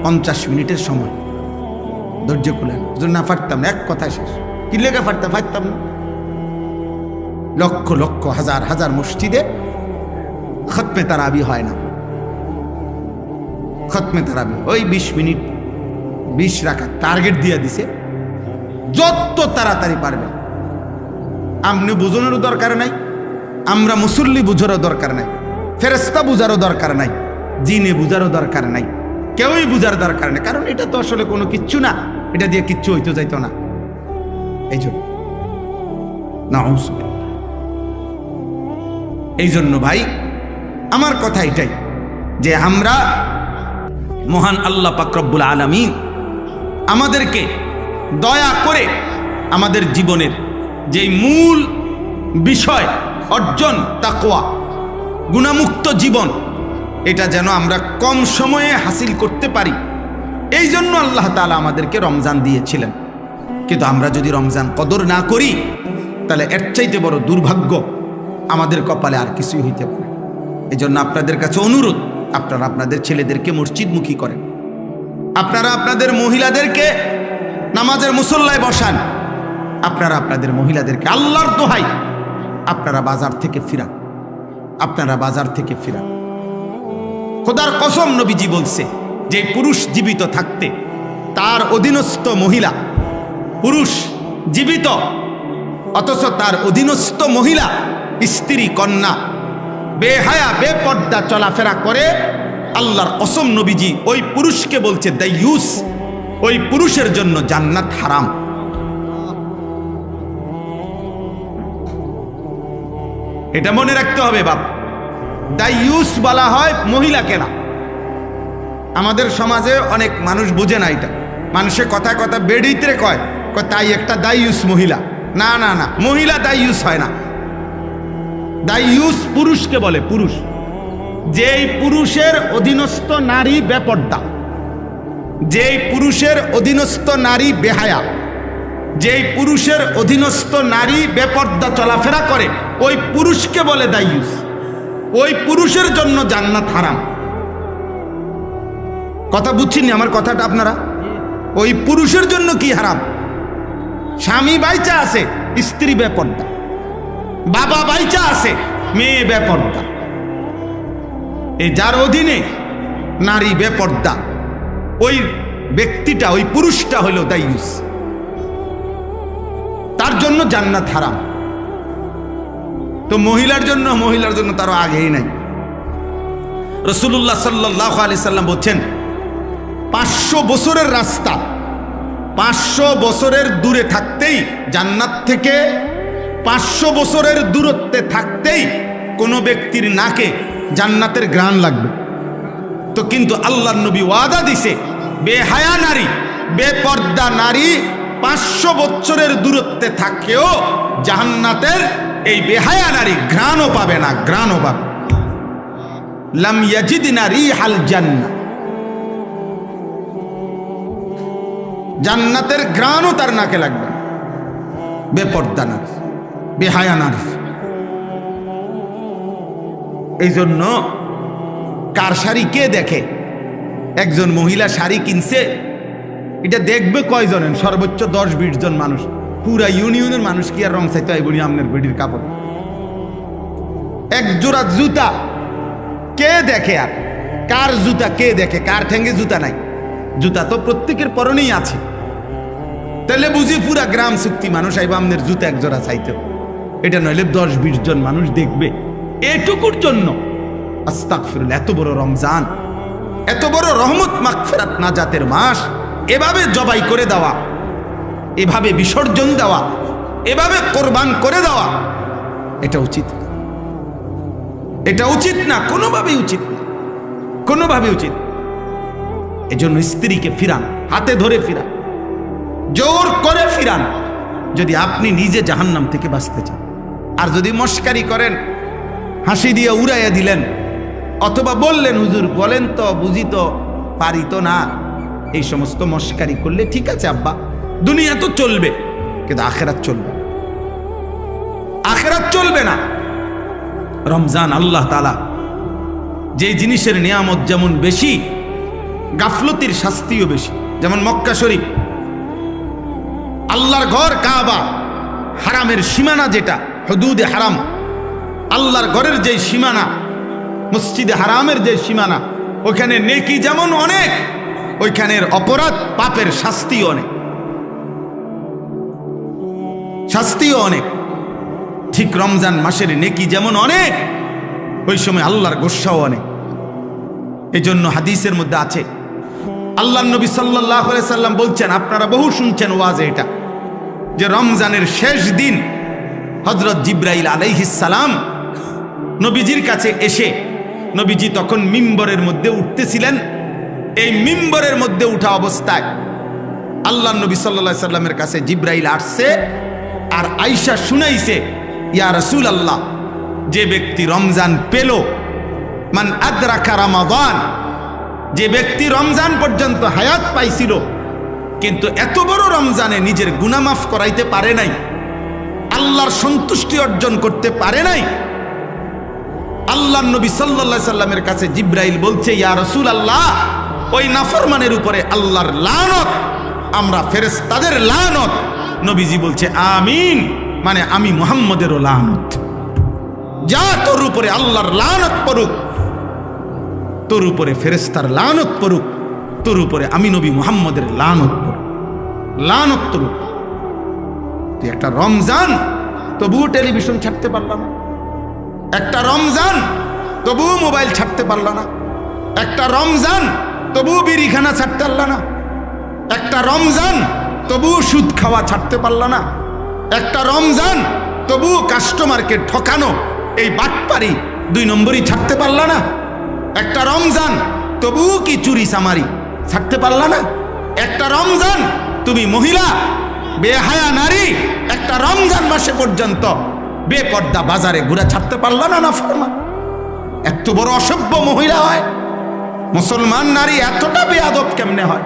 Speaker 1: 50 মিনিটের সময়, ধৈর্য কুলায় না, পারতাম না, এক কথায় শেষ। কি লেগে পারতাম না? লক্ষ লক্ষ হাজার হাজার মসজিদে খতমে তারাবি হয় না। খতমে তারাবি ওই 20 মিনিট 20 রাকাত টার্গেট দিয়ে দিছে, যত তাড়াতাড়ি পারবেন। আপনি বুঝানোরও দরকার নাই, আমরা মুসল্লি বুঝারও দরকার নাই, ফেরেশতা বুঝারও দরকার নাই, জিনে বুঝারও দরকার নাই, কেউই বুঝার দরকার নেই। কারণ এটা তো আসলে কোনো কিচ্ছু না, এটা দিয়ে কিচ্ছু হইতে যাইতো না। এই জন্য এই জন্য ভাই আমার কথা এটাই যে আমরা মহান আল্লাহ পাক রব্বুল আলামিন আমাদেরকে দয়া করে আমাদের জীবনের যেই মূল বিষয় অর্জন তাকওয়া, গুনাহমুক্ত জীবন, এটা যেন আমরা কম সময়ে হাসিল করতে পারি। এই জন্য আল্লাহ তাআলা আমাদেরকে রমজান দিয়েছিলেন। কিন্তু আমরা যদি রমজান কদর না করি, তাহলে এর চাইতে বড় দুর্ভাগ্য আমাদের কপালে আর কিছুই হইতে পারে। এই জন্য আপনাদের কাছে অনুরোধ, আপনারা আপনাদের ছেলেদেরকে মসজিদমুখী করেন, আপনারা আপনাদের মহিলাদেরকে নামাজের মুসল্লায় বসান, আপনারা আপনাদের মহিলাদেরকে আল্লাহর দোহাই আপনারা বাজার থেকে ফিরান, আপনারা বাজার থেকে ফিরান। খোদার কসম নবীজি বলছে যে পুরুষ জীবিত থাকতে তার অধীনস্থ মহিলা, পুরুষ জীবিত অথচ তার অধীনস্থ মহিলা স্ত্রী কন্যা বেহায়া বেপর্দা চলাফেরা করে, আল্লাহর কসম নবীজি ওই পুরুষকে বলছে দাইয়ুস, ওই পুরুষের জন্য জান্নাত হারাম। এটা মনে রাখতে হবে বাপ। দাইয়ুস বলা হয় মহিলাকে না। আমাদের সমাজে অনেক মানুষ বুঝে না এটা, মানুষের কথা কথা বেড়িতে কয় তাই একটা দাইয়ুস মহিলা। না না না, মহিলা দাইয়ুস হয় না। দাইয়ুস পুরুষকে বলে, পুরুষ যেই পুরুষের অধীনস্থ নারী বেপর্দা, যেই পুরুষের অধীনস্থ নারী বেহায়া, যেই পুরুষের অধীনস্থ নারী বেপর্দা চলাফেরা করে, ওই পুরুষকে বলে দাইয়ুস। ওই পুরুষের জন্য জান্নাত হারাম। কথা বুঝছেন আমার কথাটা আপনারা? ওই পুরুষের জন্য কি হারাম? স্বামী বাইচা আছে, স্ত্রী বেপর্দা, বাবা বাইচা আছে, মেয়ে বেপর্দা, এই যার অধীনে নারী বেপর্দা, ওই ব্যক্তিটা, ওই পুরুষটা হলো দায়ুস, তার জন্য জান্নাত হারাম। তো মহিলার জন্য তারও আগেই নাই। রাসূলুল্লাহ সাল্লাল্লাহু আলাইহি সাল্লাম বলছেন 500 বছরের রাস্তা, 500 বছরের দূরে থাকতেই, জান্নাত থেকে 500 বছরের দূরত্বে থাকতেই কোনো ব্যক্তির নাকে জান্নাতের ঘ্রাণ লাগবে। তো কিন্তু আল্লাহর নবী ওয়াদা দিছে, বেহায়া নারী, বেপর্দা নারী 500 বছরের দূরত্বে থাকেও জান্নাতের এই বেহায়া নারী ঘ্রাণও পাবে না, ঘ্রাণও পাবে। লাম ইয়াজিদনা রিহাল জান্নাহ, জান্নাতের ঘ্রাণও তার নাকে লাগবে না। বেপর্দা নারী, বেহায়া নারী। এই জন্য কার শাড়ি কে দেখে? একজন মহিলা শাড়ি কিনছে, এটা দেখবে কয়জনের? সর্বোচ্চ 10-20 জন মানুষ। পুরা ইউনিয়নের মানুষ কি আর রং চাইতে হয় বলি আপনার বেডির কাপড়? এক জোড়া জুতা কে দেখে? আর কার জুতা কে দেখে? কার ঠ্যাঙ্গে জুতা নাই? জুতা তো প্রত্যেকের পরনেই আছে। তাহলে বুঝি পুরা গ্রাম চুক্তি মানুষ আইবা আপনার জুতা এক জোড়া চাইতে, এটা নইলে 10-20 জন মানুষ দেখবে। এটুকুর জন্য আস্তাগফিরুল্লাহ, এত বড় রমজান, এত বড় রহমত মাগফিরাত নাজাতের মাস, এভাবে জবাই করে দেওয়া, এভাবে বিসর্জন দেওয়া, এভাবে কোরবান করে দেওয়া, এটা উচিত না। এটা উচিত না, কোনোভাবেই উচিত না, কোনোভাবে উচিত। এজন্য স্ত্রীকে ফিরান, হাতে ধরে ফিরান, জোর করে ফিরান, যদি আপনি নিজে জাহান্নাম থেকে বাঁচতে চান। আর যদি মস্কারি করেন, হাসি দিয়ে উড়াইয়া দিলেন, অথবা বললেন হুজুর বলেন তো, বুঝি তো, পারি তো না, এই সমস্ত মস্কারি করলে ঠিক আছে আব্বা, দুনিয়া তো চলবে, কিন্তু আখেরাত চলবে, আখেরাত চলবে না। রমজান আল্লাহ তাআলা যে জিনিসের নিয়ামত যেমন বেশি, গাফলতির শাস্তিও বেশি। যেমন মক্কা শরীফ, আল্লাহর ঘর কাবা, হারামের সীমানা যেটা, হুদুদে হারাম, আল্লাহর ঘরের যে সীমানা, মসজিদে হারামের যে সীমানা, ওখানে নেকি যেমন অনেক, ওইখানের অপরাধ পাপের শাস্তিও অনেক, শাস্তিও অনেক। ঠিক রমজান মাসের নেকি যেমন অনেক, ওই সময় আল্লাহর গোসাও অনেক। এই জন্য হাদিসের মধ্যে আছে, আল্লাহর নবী সাল্লাল্লাহু আলাইহি সাল্লাম বলছেন, আপনারা বহু শুনছেন ওয়াজে এটা, যে রমজানের শেষ দিন হযরত জিবরাইল আলাইহিস সালাম নবীজির কাছে এসে, নবীজি তখন মিম্বরের মধ্যে উঠতেছিলেন, এই মিম্বরের মধ্যে উঠা অবস্থায় আল্লাহর নবী সাল্লাল্লাহু আলাইহি সাল্লামের কাছে জিবরাইল আসছে, আর আয়েশা শুনাইছে, ইয়া রাসূলুল্লাহ, যে ব্যক্তি রমজান পেল, মান আদরাকা রমাদান, যে ব্যক্তি রমজান পর্যন্ত হায়াত পাইছিল কিন্তু এত বড় রমজানে নিজের গুনাহ মাফ করাইতে পারে নাই, আল্লাহর সন্তুষ্টি অর্জন করতে পারে নাই, আল্লাহর নবী সাল্লাল্লাহু আলাইহি সাল্লামের কাছে জিবরাইল বলছে, ইয়া রাসূলুল্লাহ, ওই নাফরমানের উপরে আল্লাহর লানত, আমরা ফেরেশতাদের লানত। নবীজি বলছে আমিন, মানে আমি মুহাম্মদেরও লানত। যা তোর উপরে আল্লাহর লানত পড়ুক, তোর উপরে ফেরেশতার লানত পড়ুক, তোর উপরে আমি নবী মুহাম্মদের লানত পড়ুক, লানত পড়ুক। তুই একটা রমজান তবুও টেলিভিশন ছাড়তে পারল না, একটা রমজান তবুও মোবাইল ছাড়তে পারল না, একটা রমজান তবুও বিড়িখানা ছাড়তে পারল না, একটা রমজান তবুও সুদ খাওয়া ছাড়তে পারল না, একটা রমজান তবুও কাস্টমারকে ঠকানো, এই বাটপারি 2 নম্বরই ছাড়তে পারল না, একটা রমজান তবুও কি চুরি চামারি ছাড়তে পারল না, একটা রমজান তুমি মহিলা বেহায়া নারী একটা রমজান মাসে পর্যন্ত বেপর্দা বাজারে ঘুরে ছাড়তে পারল না। না ফরমান, এত বড় অসভ্য মহিলা হয়? মুসলমান নারী এতটা বেয়াদব কেমনে হয়?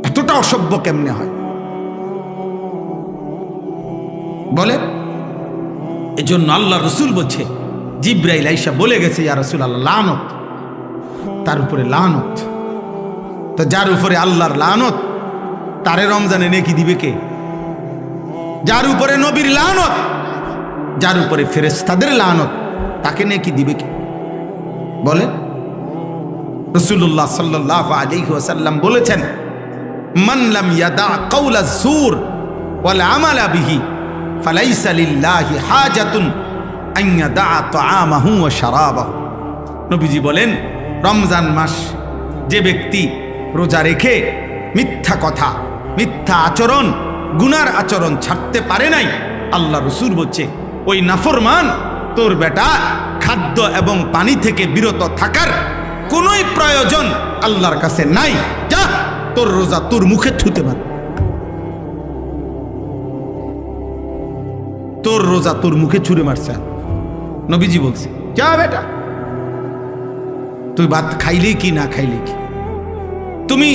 Speaker 1: এতটা অসভ্য কেমনে হয় বলে? এজন্য আল্লাহ রসুল বলছে, জিব্রাইল আইসা বলে গেছে, ইয়া রাসূলুল্লাহ, লানত, তার উপরে লানত। তো যার উপরে আল্লাহর লানত, তারে রমজানে নেকি দিবে কে? যার উপরে নবীর লানত, যার উপরে ফেরেশতাদের লানত, তাকে নেকি দিবে কে? বলেন। রাসূলুল্লাহ সাল্লাল্লাহু আলাইহি ওয়াসাল্লাম বলেছেন, মান লাম ইয়াদা কাওলা যুর ওয়াল আমালা বিহি ফালাইসা লিল্লাহি হাজাতুন আন ইয়াদা তাআমাহু ওয়া শারাবাহু। নবীজি বলেন, রমজান মাস যে ব্যক্তি রোজা রেখে মিথ্যা কথা, মিথ্যা আচরণ, গুনার আচরণ ছাড়তে পারে নাই, আল্লাহ রাসূল বলছে ওই নাফরমান তোর বেটা খাদ্য এবং পানি থেকে বিরত থাকার কোনোই প্রয়োজন আল্লাহর কাছে নাই, যা তোর রোজা তোর মুখে থুতে পারে, তোর রোজা তোর মুখে ছুঁড়ে মারছে। নবীজি বলছে, যা বেটা, তুই ভাত খাইলেই কি না খাইলেই কি, তুমি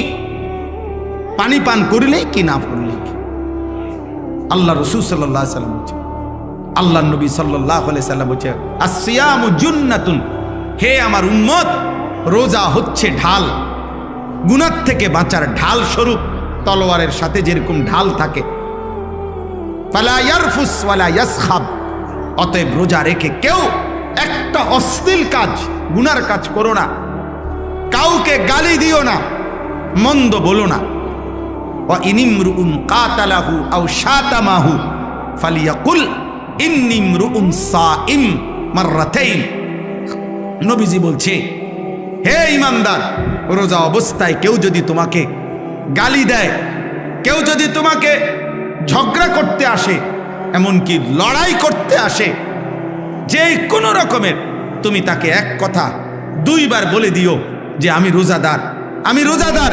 Speaker 1: পানি পান করিলেই কি না করলেই কি। আল্লাহ রাসূল সাল্লাল্লাহু আলাইহি সাল্লাম বলছে, আল্লাহ নবী সাল্লাল্লাহু আলাইহি সাল্লাম বলছে, আসিয়ামু জুন্নাতুন, হে আমার উম্মত, রোজা হচ্ছে ঢাল, গুনাহ থেকে বাঁচার ঢাল স্বরূপ। তলোয়ারের সাথে যেরকম ঢাল থাকে, ফালা ইয়ারফুস ওয়ালা ইয়াসখাব, অতএব রোজা রেখে কেউ একটা অশ্লীল কাজ, গুনার কাজ করো না, কাউকে গালি দিও না, মন্দ বলো না। ওয়া ইনিমরুন কাতালাহু আও শাতামাহু ফালিয়াকুল ইন্নিমরুন সাইম মাররাতাইন। নবীজি বলছে, হে ঈমানদার, রোজা অবস্থায় কেউ যদি তোমাকে গালি দেয়, কেউ যদি তোমাকে ঝগড়া করতে আসে, এমনকি লড়াই করতে আসে, যে কোনো রকমের, তুমি তাকে এক কথা দুইবার বলে দিও যে আমি রোজাদার, আমি রোজাদার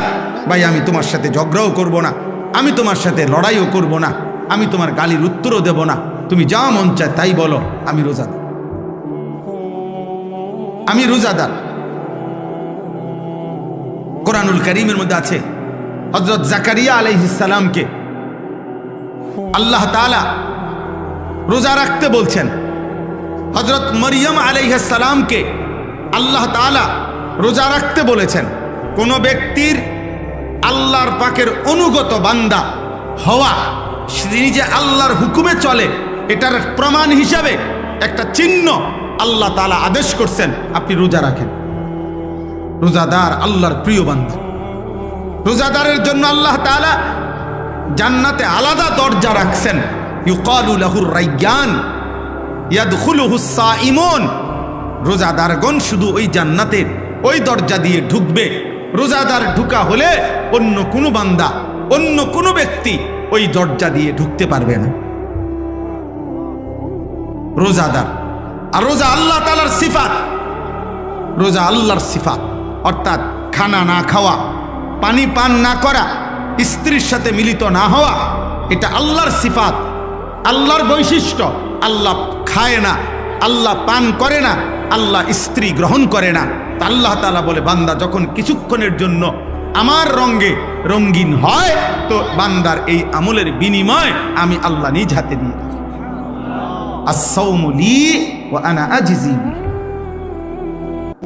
Speaker 1: ভাই, আমি তোমার সাথে ঝগড়াও করব না, আমি তোমার সাথে লড়াইও করব না, আমি তোমার গালির উত্তরও দেব না, তুমি যা মন চায় তাই বলো, আমি রোজাদার, আমি রোজাদার। কোরআনুল কারীমের মধ্যে আছে, হযরত জাকারিয়া আলাইহিস সালামকে আল্লাহ তাআলা রোজা রাখতে বলছেন, হযরত মরিয়ম আলাইহিস সালামকে আল্লাহ তাআলা রোজা রাখতে বলেছেন। কোন ব্যক্তির আল্লাহর পাকের অনুগত বান্দা হওয়া, নিজে আল্লাহর হুকুমে চলে, এটার প্রমাণ হিসাবে একটা চিহ্ন আল্লাহ তাআলা আদেশ করছেন, আপনি রোজা রাখেন। রোজাদার আল্লাহর প্রিয় বান্দা। রোজাদারের জন্য আল্লাহ তাআলা জান্নাতে আলাদা দরজা রাখছেন, ইউকালু লাহুর রায়্যান ইয়াদখুলুহুস সাইমুন। রোজাদারগণ শুধু ওই জান্নাতের ওই দরজা দিয়ে ঢুকবে। রোজাদার ঢুকা হলে অন্য কোনো বান্দা, অন্য কোনো ব্যক্তি ওই দরজা দিয়ে ঢুকতে পারবে না। রোজাদার। আর রোজা আল্লাহ তাআলার সিফাত, রোজা আল্লাহর সিফাত, অর্থাৎ খানা না খাওয়া, পানি পান না করা, স্ত্রীর সাথে মিলিত না হওয়া, এটা আল্লাহর সিফাত, আল্লাহর বৈশিষ্ট্য। আল্লাহ খায় না, আল্লাহ পান করে না, আল্লাহ স্ত্রী গ্রহণ করে না। তা আল্লাহ তাআলা বলে, বান্দা যখন কিছুক্ষণের জন্য আমার রঙে রঙিন হয়, তো বান্দার এই আমলের বিনিময় আমি আল্লাহ নিজ হাতে দিয়ে থাকি। আস-সাওমু লি ওয়া আনা আজজি বিহি,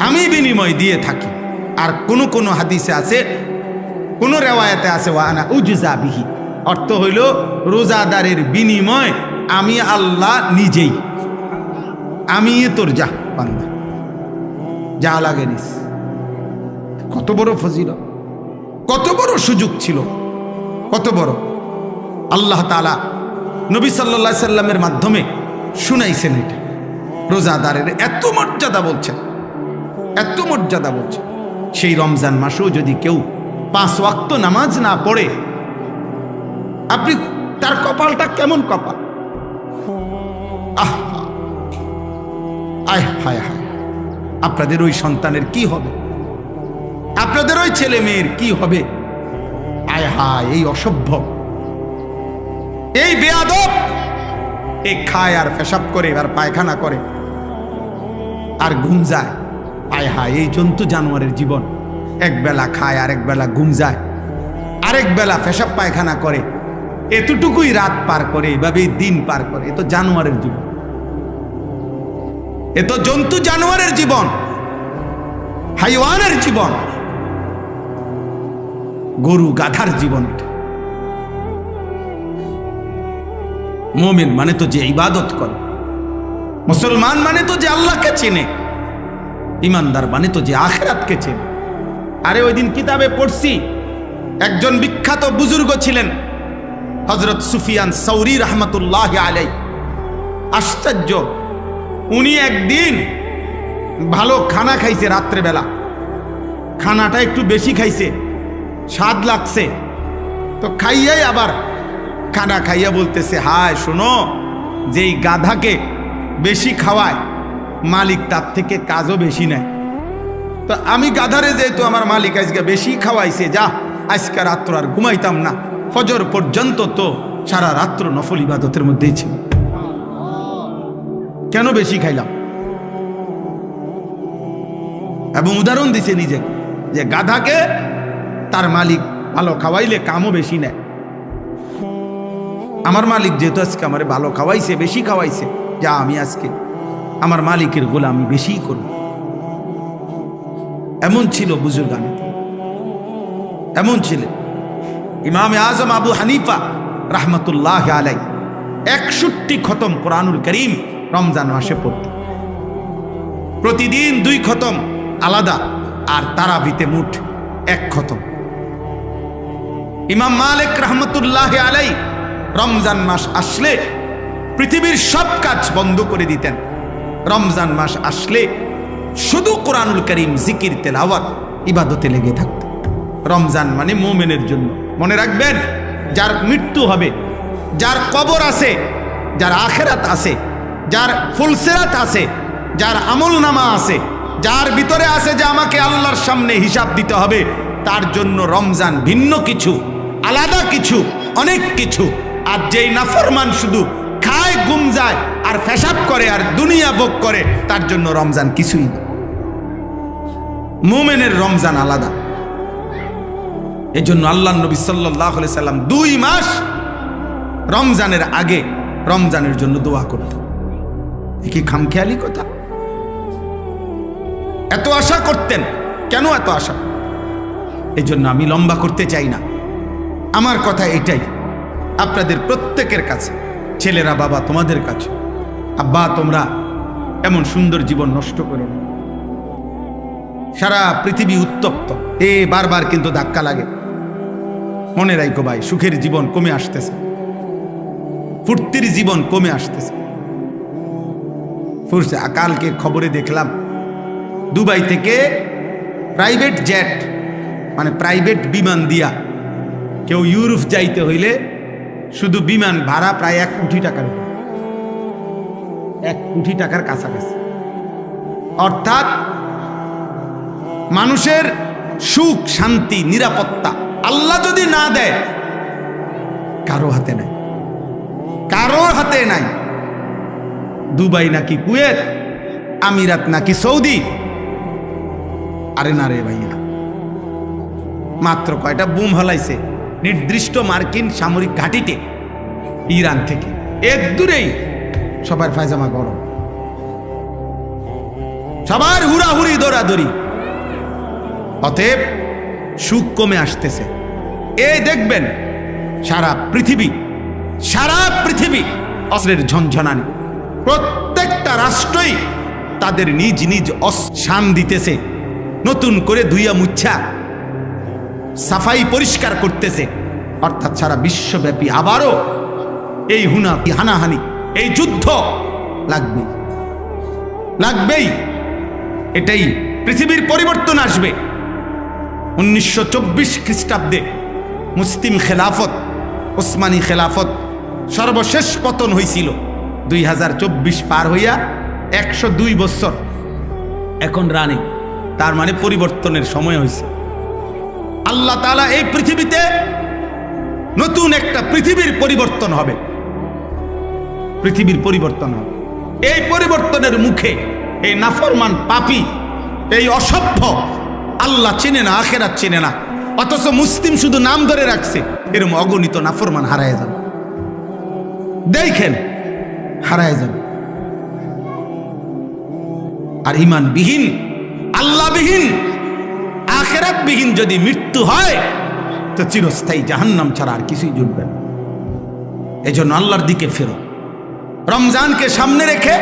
Speaker 1: আমি বিনিময় দিয়ে থাকি। আর কোন কোন হাদিসে আছে, কোন রেওয়ায়াতে আছে ওয়া আনা উজজা বিহি, অর্থ হইল রোজাদারের বিনিময় আমি আল্লাহ নিজেই, আমি তোর যা বান্দা, যা লাগে নিস। কত বড় ফজিলত, কত বড় সুযোগ ছিল, কত বড়। আল্লাহ তাআলা নবী সাল্লাল্লাহু আলাইহি সাল্লামের মাধ্যমে শুনাইছেন এটা। রোজাদারের এত মর্যাদা বলছেন, এত মর্যাদা বলছেন। সেই রমজান মাসেও যদি কেউ 5 ওয়াক্ত নামাজ না পড়ে, আপনি তার কপালটা কেমন কপাল! আহ আয় হায় হায়, আপনাদের ওই সন্তানের কি হবে, আপনাদের ওই ছেলে মেয়ের কি হবে! আয় হায়, এই অসভ্য, এই বেয়াদব, এই খায় আর পেশাব করে আর পায়খানা করে আর ঘুম যায়। আয় হায়, এই জন্তু জানোয়ারের জীবন। এক বেলা খায়, আরেক বেলা ঘুম যায়, আরেক বেলা পেশাব পায়খানা করে, এতটুকুই রাত পার করে, এভাবেই দিন পার করে। এ তো জানোয়ারের জীবন, এ তো জন্তু জানোয়ারের জীবন, হাইওয়ানের জীবন, গরু গাধার জীবন। এটা মুমিন মানে তো যে ইবাদত করে, মুসলমান মানে তো যে আল্লাহকে চেনে, ইমানদার মানে তো যে আখিরাতকে চেনে। আরে ওই দিন কিতাবে পড়ছি, একজন বিখ্যাত বুজুর্গ ছিলেন হযরত সুফিয়ান সৌরি রাহমাতুল্লাহ আলাইহি। আশ্চর্য, উনি একদিন ভালো খানা খাইছে, রাত্রেবেলা খানাটা একটু বেশি খাইছে, স্বাদ লাগছে, তো খাইয়াই আবার খানা খাইয়া বলতেছে, হায় শোনো, যেই গাধাকে বেশি খাওয়ায় মালিক তার থেকে কাজও বেশি নেয়। তো আমি গাধারে যেহেতু আমার মালিক আজকে বেশি খাওয়াইছে, যা আজকে রাত্র আর ঘুমাইতাম না, ফজর পর্যন্ত তো সারা রাত্র নফল ইবাদতের মধ্যেই ছিল, কেন বেশি খাইলাম? এবং উদাহরণ দিছে নিজে যে গাধাকে তার মালিক ভালো খাওয়াইলে কামও বেশি নেয়। আমার মালিক যেহেতু আজকে আমার ভালো খাওয়াইছে, বেশি খাওয়াইছে, যা আমি আজকে আমার মালিকের গোলামি বেশি করব। এমন ছিল বুজুর্গানে, এমন ছিলেন ইমামে আজম আবু হানিফা রাহমাতুল্লাহ আলাইহি। 61 খতম কোরআনুল কারীম রমজান মাসে পড়তেন, প্রতিদিন 2 খতম আলাদা, আর তারাবিতে মোট 1 খতম। ইমাম মালিক রাহমাতুল্লাহ আলাইহি রমজান মাস আসলে পৃথিবীর সব কাজ বন্ধ করে দিতেন। রমজান মাস আসলে শুধু কোরআনুল কারীম, জিকির, তেলাওয়াত, ইবাদতে লেগে থাকত। রমজান মানে মুমিনের জন্য। মনে রাখবেন, যার মৃত্যু হবে, যার কবর আছে, যার আখিরাত আছে, যার ফুলসিরাত আছে, যার আমলনামা আছে, যার ভিতরে আছে যে আমাকে আল্লাহর সামনে হিসাব দিতে হবে, তার জন্য রমজান ভিন্ন কিছু, আলাদা কিছু, অনেক কিছু। আর যেই নাফরমান শুধু খায়, ঘুম যায় আর পেশাব করে আর দুনিয়া ভোগ করে, তার জন্য রমজান কিছুই না। মুমিনের রমজান আলাদা। এজন্য আল্লাহর নবী সাল্লাল্লাহু আলাইহি সাল্লাম 2 মাস রমজানের আগে রমজানের জন্য দোয়া করতেন। কি খামখেয়ালি কথা! এত আশা করতেন, কেন এত আশা? এজন্য আমি লম্বা করতে চাই না, আমার কথা এটাই, আপনাদের প্রত্যেকের কাছে, ছেলেরা, বাবা তোমাদের কাছে, আব্বা তোমরা এমন সুন্দর জীবন নষ্ট করো না। সারা পৃথিবী উত্তপ্ত, বারবার কিন্তু ধাক্কা লাগে। মনে রাখো ভাই, সুখের জীবন কমে আসতেছে, ফুর্তির জীবন কমে আসতেছে। কালকে খবরে দেখলাম, দুবাই থেকে প্রাইভেট জেট, মানে প্রাইভেট বিমান দিয়া কেউ ইউরোপ যাইতে হইলে শুধু বিমান ভাড়া প্রায় 1 কোটি টাকার, 1 কোটি টাকার কাছাকাছি। অর্থাৎ মানুষের সুখ, শান্তি, নিরাপত্তা আল্লাহ যদি না দেয়, কারো হাতে নাই, কারোর হাতে নাই। দুবাই নাকি কুয়েত, আমিরাত নাকি সৌদি, আরে না রে ভাইয়া, মাত্র কয়টা বুম হলাইছে নির্দিষ্ট মার্কিন সামরিক ঘাঁটিতে ইরান থেকে, এক দূরেই সবার পায়জামা গরম, সবার হুড়াহুড়ি, দৌড়াদৌড়ি। অতএব সুখ কমে আসতেছে। এই দেখবেন সারা পৃথিবী অস্ত্রের ঝনঝনানি। প্রত্যেকটা রাষ্ট্রই তাদের নিজ নিজ শান দিতেছে, নতুন করে ধুইয়া মুচ্ছা সাফাই পরিষ্কার করতেছে। অর্থাৎ সারা বিশ্বব্যাপী আবারও এই হানাহানি, এই যুদ্ধ লাগবেই। এটাই পৃথিবীর পরিবর্তন আসবে। 1924 খ্রিস্টাব্দে মুসলিম খেলাফত, ওসমানী খেলাফত সর্বশেষ পতন হয়েছিল। 2024 পার হইয়া 102 বছর এখন রানিং, তার মানে পরিবর্তনের সময় হয়েছে। আল্লাহ তাআলা এই পৃথিবীতে নতুন একটা পৃথিবীর পরিবর্তন হবে, পৃথিবীর পরিবর্তন হবে। এই পরিবর্তনের মুখে এই নাফরমান, পাপী, এই অসভ্য, আল্লাহ চেনে না, আখিরাত চেনে না, অথচ মুসলিম শুধু নাম ধরে রাখছে, এরকম অগণিত নাফরমান হারায় যাবে। দেখেন, হারায় যাবে। আর ইমানবিহীন, আল্লাহবিহীন, আখিরাতবিহীন যদি মৃত্যু হয় তো চিরস্থায়ী জাহান্নাম ছাড়া আর কিছুই জুটবে না। এজন্য আল্লাহর দিকে ফেরো। রমজানকে সামনে রেখে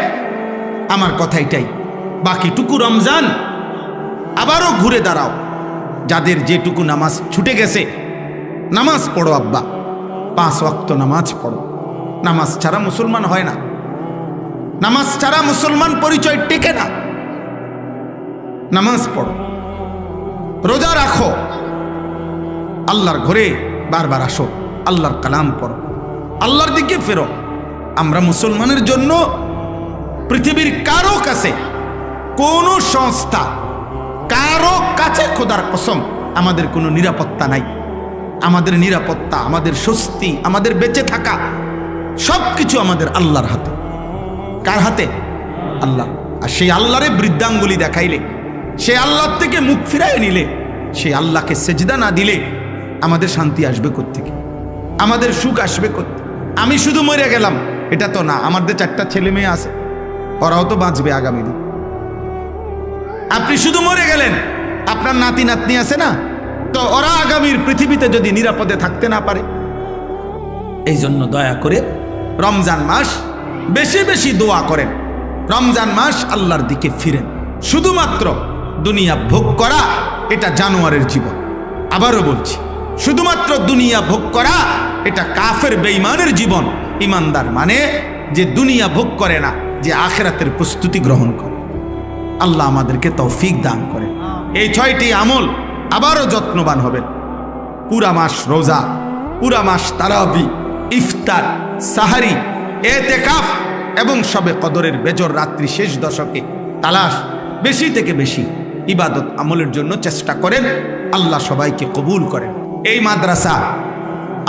Speaker 1: আমার কথা এটাই, বাকিটুকু রমজান আবারও ঘুরে দাঁড়াও। যাদের যেটুকু নামাজ ছুটে গেছে, নামাজ পড়ো আব্বা, 5 ওয়াক্ত নামাজ পড়ো। নামাজ ছাড়া মুসলমান হয় না, নামাজ ছাড়া মুসলমান পরিচয় টেকে না। নামাজ পড়ো, রোজা রাখো, আল্লাহর ঘরে বারবার আসো, আল্লাহর কালাম পড়ো, আল্লাহর দিকে ফেরো। আমরা মুসলমানের জন্য পৃথিবীর কারো কাছে, কোন সংস্থা, কারো কাছে খোদার কসম আমাদের কোনো নিরাপত্তা নাই। আমাদের নিরাপত্তা, আমাদের স্বস্তি, আমাদের বেঁচে থাকা সবকিছু আমাদের আল্লাহর হাতে। কার হাতে? আল্লাহ। আর সেই আল্লাহরে বৃদ্ধাঙ্গুলি দেখাইলে, সেই আল্লাহ থেকে মুখ ফিরাই নিলে, সেই আল্লাহকে সেজদা না দিলে আমাদের শান্তি আসবে কোত্থেকে? আমাদের সুখ আসবে কোত্থেকে? আমি শুধু মরে গেলাম এটা তো না, আমাদের 4টা ছেলে মেয়ে আছে, ওরাও তো বাঁচবে আগামী দিন। আপনি শুধু মরে গেলেন, আপনার নাতি নাতনি আছে না, তো ওরা আগামীর পৃথিবীতে যদি নিরাপদে থাকতে না পারে। এই জন্য দয়া করে রমজান মাস বেশি বেশি দোয়া করেন, রমজান মাস আল্লাহর দিকে ফিরেন। শুধুমাত্র দুনিয়া ভোগ করা এটা জানোয়ারের জীবন। আবারও বলছি, শুধুমাত্র দুনিয়া ভোগ করা এটা কাফের বেঈমানের জীবন। ইমানদার মানে যে দুনিয়া ভোগ করে না, যে আখিরাতের প্রস্তুতি গ্রহণ করে। আল্লাহ আমাদেরকে তৌফিক দান করে। এই 6টি আমল আবারও যত্নবান হবেন। পুরা মাস রোজা, পুরা মাস তারাবি, ইফতার, সাহারি, এতেকাফ এবং শবে কদরের বেজর রাত্রি শেষ দশকে তালাশ বেশি থেকে বেশি ইবাদত আমলের জন্য চেষ্টা করেন। আল্লাহ সবাইকে কবুল করেন। এই মাদ্রাসা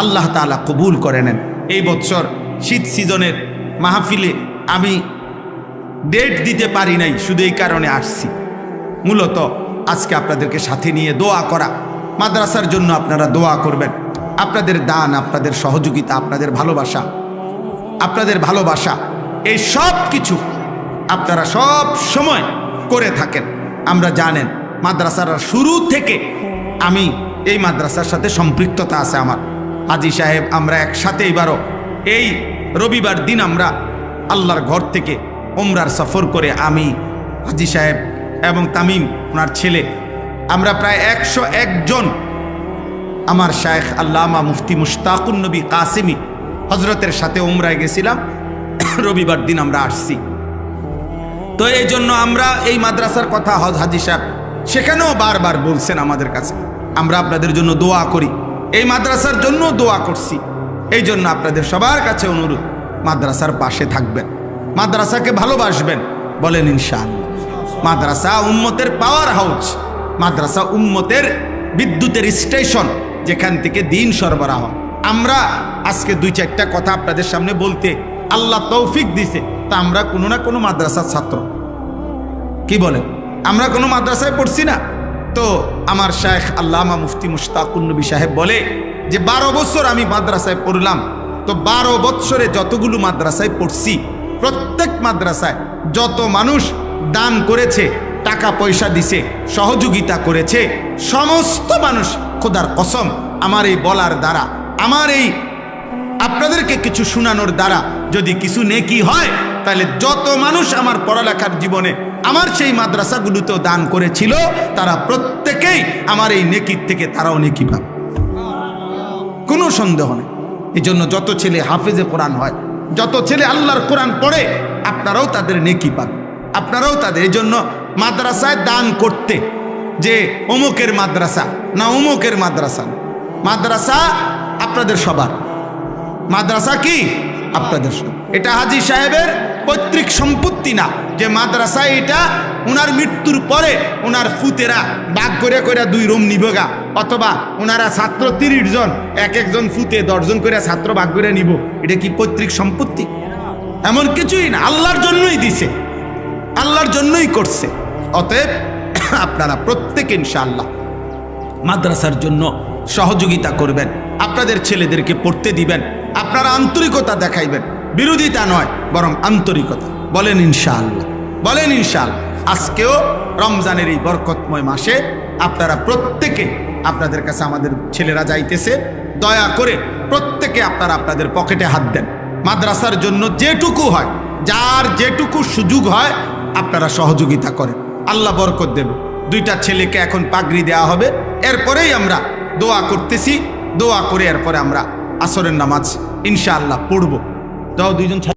Speaker 1: আল্লাহ তাআলা কবুল করে নেন। এই বছর শীত সিজনের মাহফিলে আমি ডেট দিতে পারি নাই, শুধু এই কারণে আসছি, মূলত আজকে আপনাদেরকে সাথে নিয়ে দোয়া করা। মাদ্রাসার জন্য আপনারা দোয়া করবেন। আপনাদের দান, আপনাদের সহযোগিতা, আপনাদের ভালোবাসা এই সব কিছু আপনারা সব সময় করে থাকেন। আমরা জানেন মাদ্রাসার শুরু থেকে আমি এই মাদ্রাসার সাথে সম্পৃক্ততা আছে আমার। হাজী সাহেব আমরা একসাথে এবারও এই রবিবার দিন আমরা আল্লাহর ঘর থেকে উমরার সফর করে আমি, হাজী সাহেব এবং তামিম ওনার ছেলে, আমরা প্রায় 101 জন আমার শায়েখ আল্লামা মুফতি মুশতাকুন নবী কাসেমি হজরতের সাথে উমরায় গেছিলাম। রবিবার দিন আমরা আসছি। তো এই জন্য আমরা এই মাদ্রাসার কথা হাজী সাহেব সেখানেও বারবার বলছেন আমাদের কাছে, আমরা আপনাদের জন্য দোয়া করি, এই মাদ্রাসার জন্য দোয়া করছি। এই জন্য আপনাদের সবার কাছে অনুরোধ, মাদ্রাসার পাশে থাকবেন, মাদ্রাসাকে ভালোবাসবেন, বলেন ইনশাআল্লাহ। মাদ্রাসা উম্মতের পাওয়ার হাউস, মাদ্রাসা উম্মতের বিদ্যুতের স্টেশন, যেখান থেকে দিন সরবরাহ। আমরা আজকে 2-4টা কথা আপনাদের সামনে বলতে আল্লাহ তৌফিক দিছে, তা আমরা কোনো না কোনো মাদ্রাসার ছাত্র। কি বলেন? আমরা কোনো মাদ্রাসায় পড়ছি না? তো আমার শায়েখ আল্লামা মুফতি মুশতাকুন নবী সাহেব বলে যে 12 বছর আমি মাদ্রাসায় পড়লাম, তো 12 বছরে যতগুলো মাদ্রাসায় পড়ছি, প্রত্যেক মাদ্রাসায় যত মানুষ দান করেছে, টাকা পয়সা দিছে, সহযোগিতা করেছে, সমস্ত মানুষ খোদার কসম আমার এই বলার দ্বারা, আমার এই আপনাদেরকে কিছু শোনানোর দ্বারা যদি কিছু নেকি হয়, তাহলে যত মানুষ আমার পড়ালেখার জীবনে আমার সেই মাদ্রাসাগুলোতেও দান করেছিল, তারা প্রত্যেকেই আমার এই নেকির থেকে তারাও নেকি পাবে, কোনো সন্দেহ নেই। এই জন্য যত ছেলে হাফেজে কোরআন হয়, যত ছেলে আল্লাহর কোরআন পড়ে, আপনারাও তাদের নেকি পাবেন, আপনারাও তাদের। এই জন্য মাদ্রাসায় দান করতে যে অমুকের মাদ্রাসা না অমুকের মাদ্রাসা, মাদ্রাসা আপনাদের সবার, মাদ্রাসা কি আপনাদের সবার। এটা হাজী সাহেবের পৈতৃক সম্পত্তি না যে মাদ্রাসা এটা উনার মৃত্যুর পরে উনার ফুতেরা ভাগ করে করে 2 রুম নিবগা, অথবা উনারা ছাত্র 30 জন, এক একজন ফুতে 10 জন করে ছাত্র ভাগ করে নিব। এটা কি পৈতৃক সম্পত্তি? এমন কিছুই না, আল্লাহর জন্যই দিছে, আল্লাহর জন্যই করছে। অতএব আপনারা প্রত্যেকে ইনশাআল্লাহ মাদ্রাসার জন্য সহযোগিতা করবেন, আপনাদের ছেলেদেরকে পড়তে দিবেন, আপনারা আন্তরিকতা দেখাইবেন, বিরোধিতা নয় বরং আন্তরিকতা। বলেন ইনশাআল্লাহ, বলেন ইনশাআল্লাহ। আজকেও রমজানের এই বরকতময় মাসে আপনারা প্রত্যেকে, আপনাদের কাছে আমাদের ছেলেরা যাইতেছে, দয়া করে প্রত্যেকে আপনারা আপনাদের পকেটে হাত দেন। মাদ্রাসার জন্য যেটুকু হয়, যার যেটুকু সুযোগ হয় আপনারা সহযোগিতা করেন, আল্লাহ বরকত দেবে। 2টা ছেলেকে এখন পাগড়ি দেওয়া হবে, এরপরেই আমরা দোয়া করতেছি। দোয়া করে এরপরে আমরা আসরের নামাজ ইনশাআল্লাহ পড়ব। তাও 2জন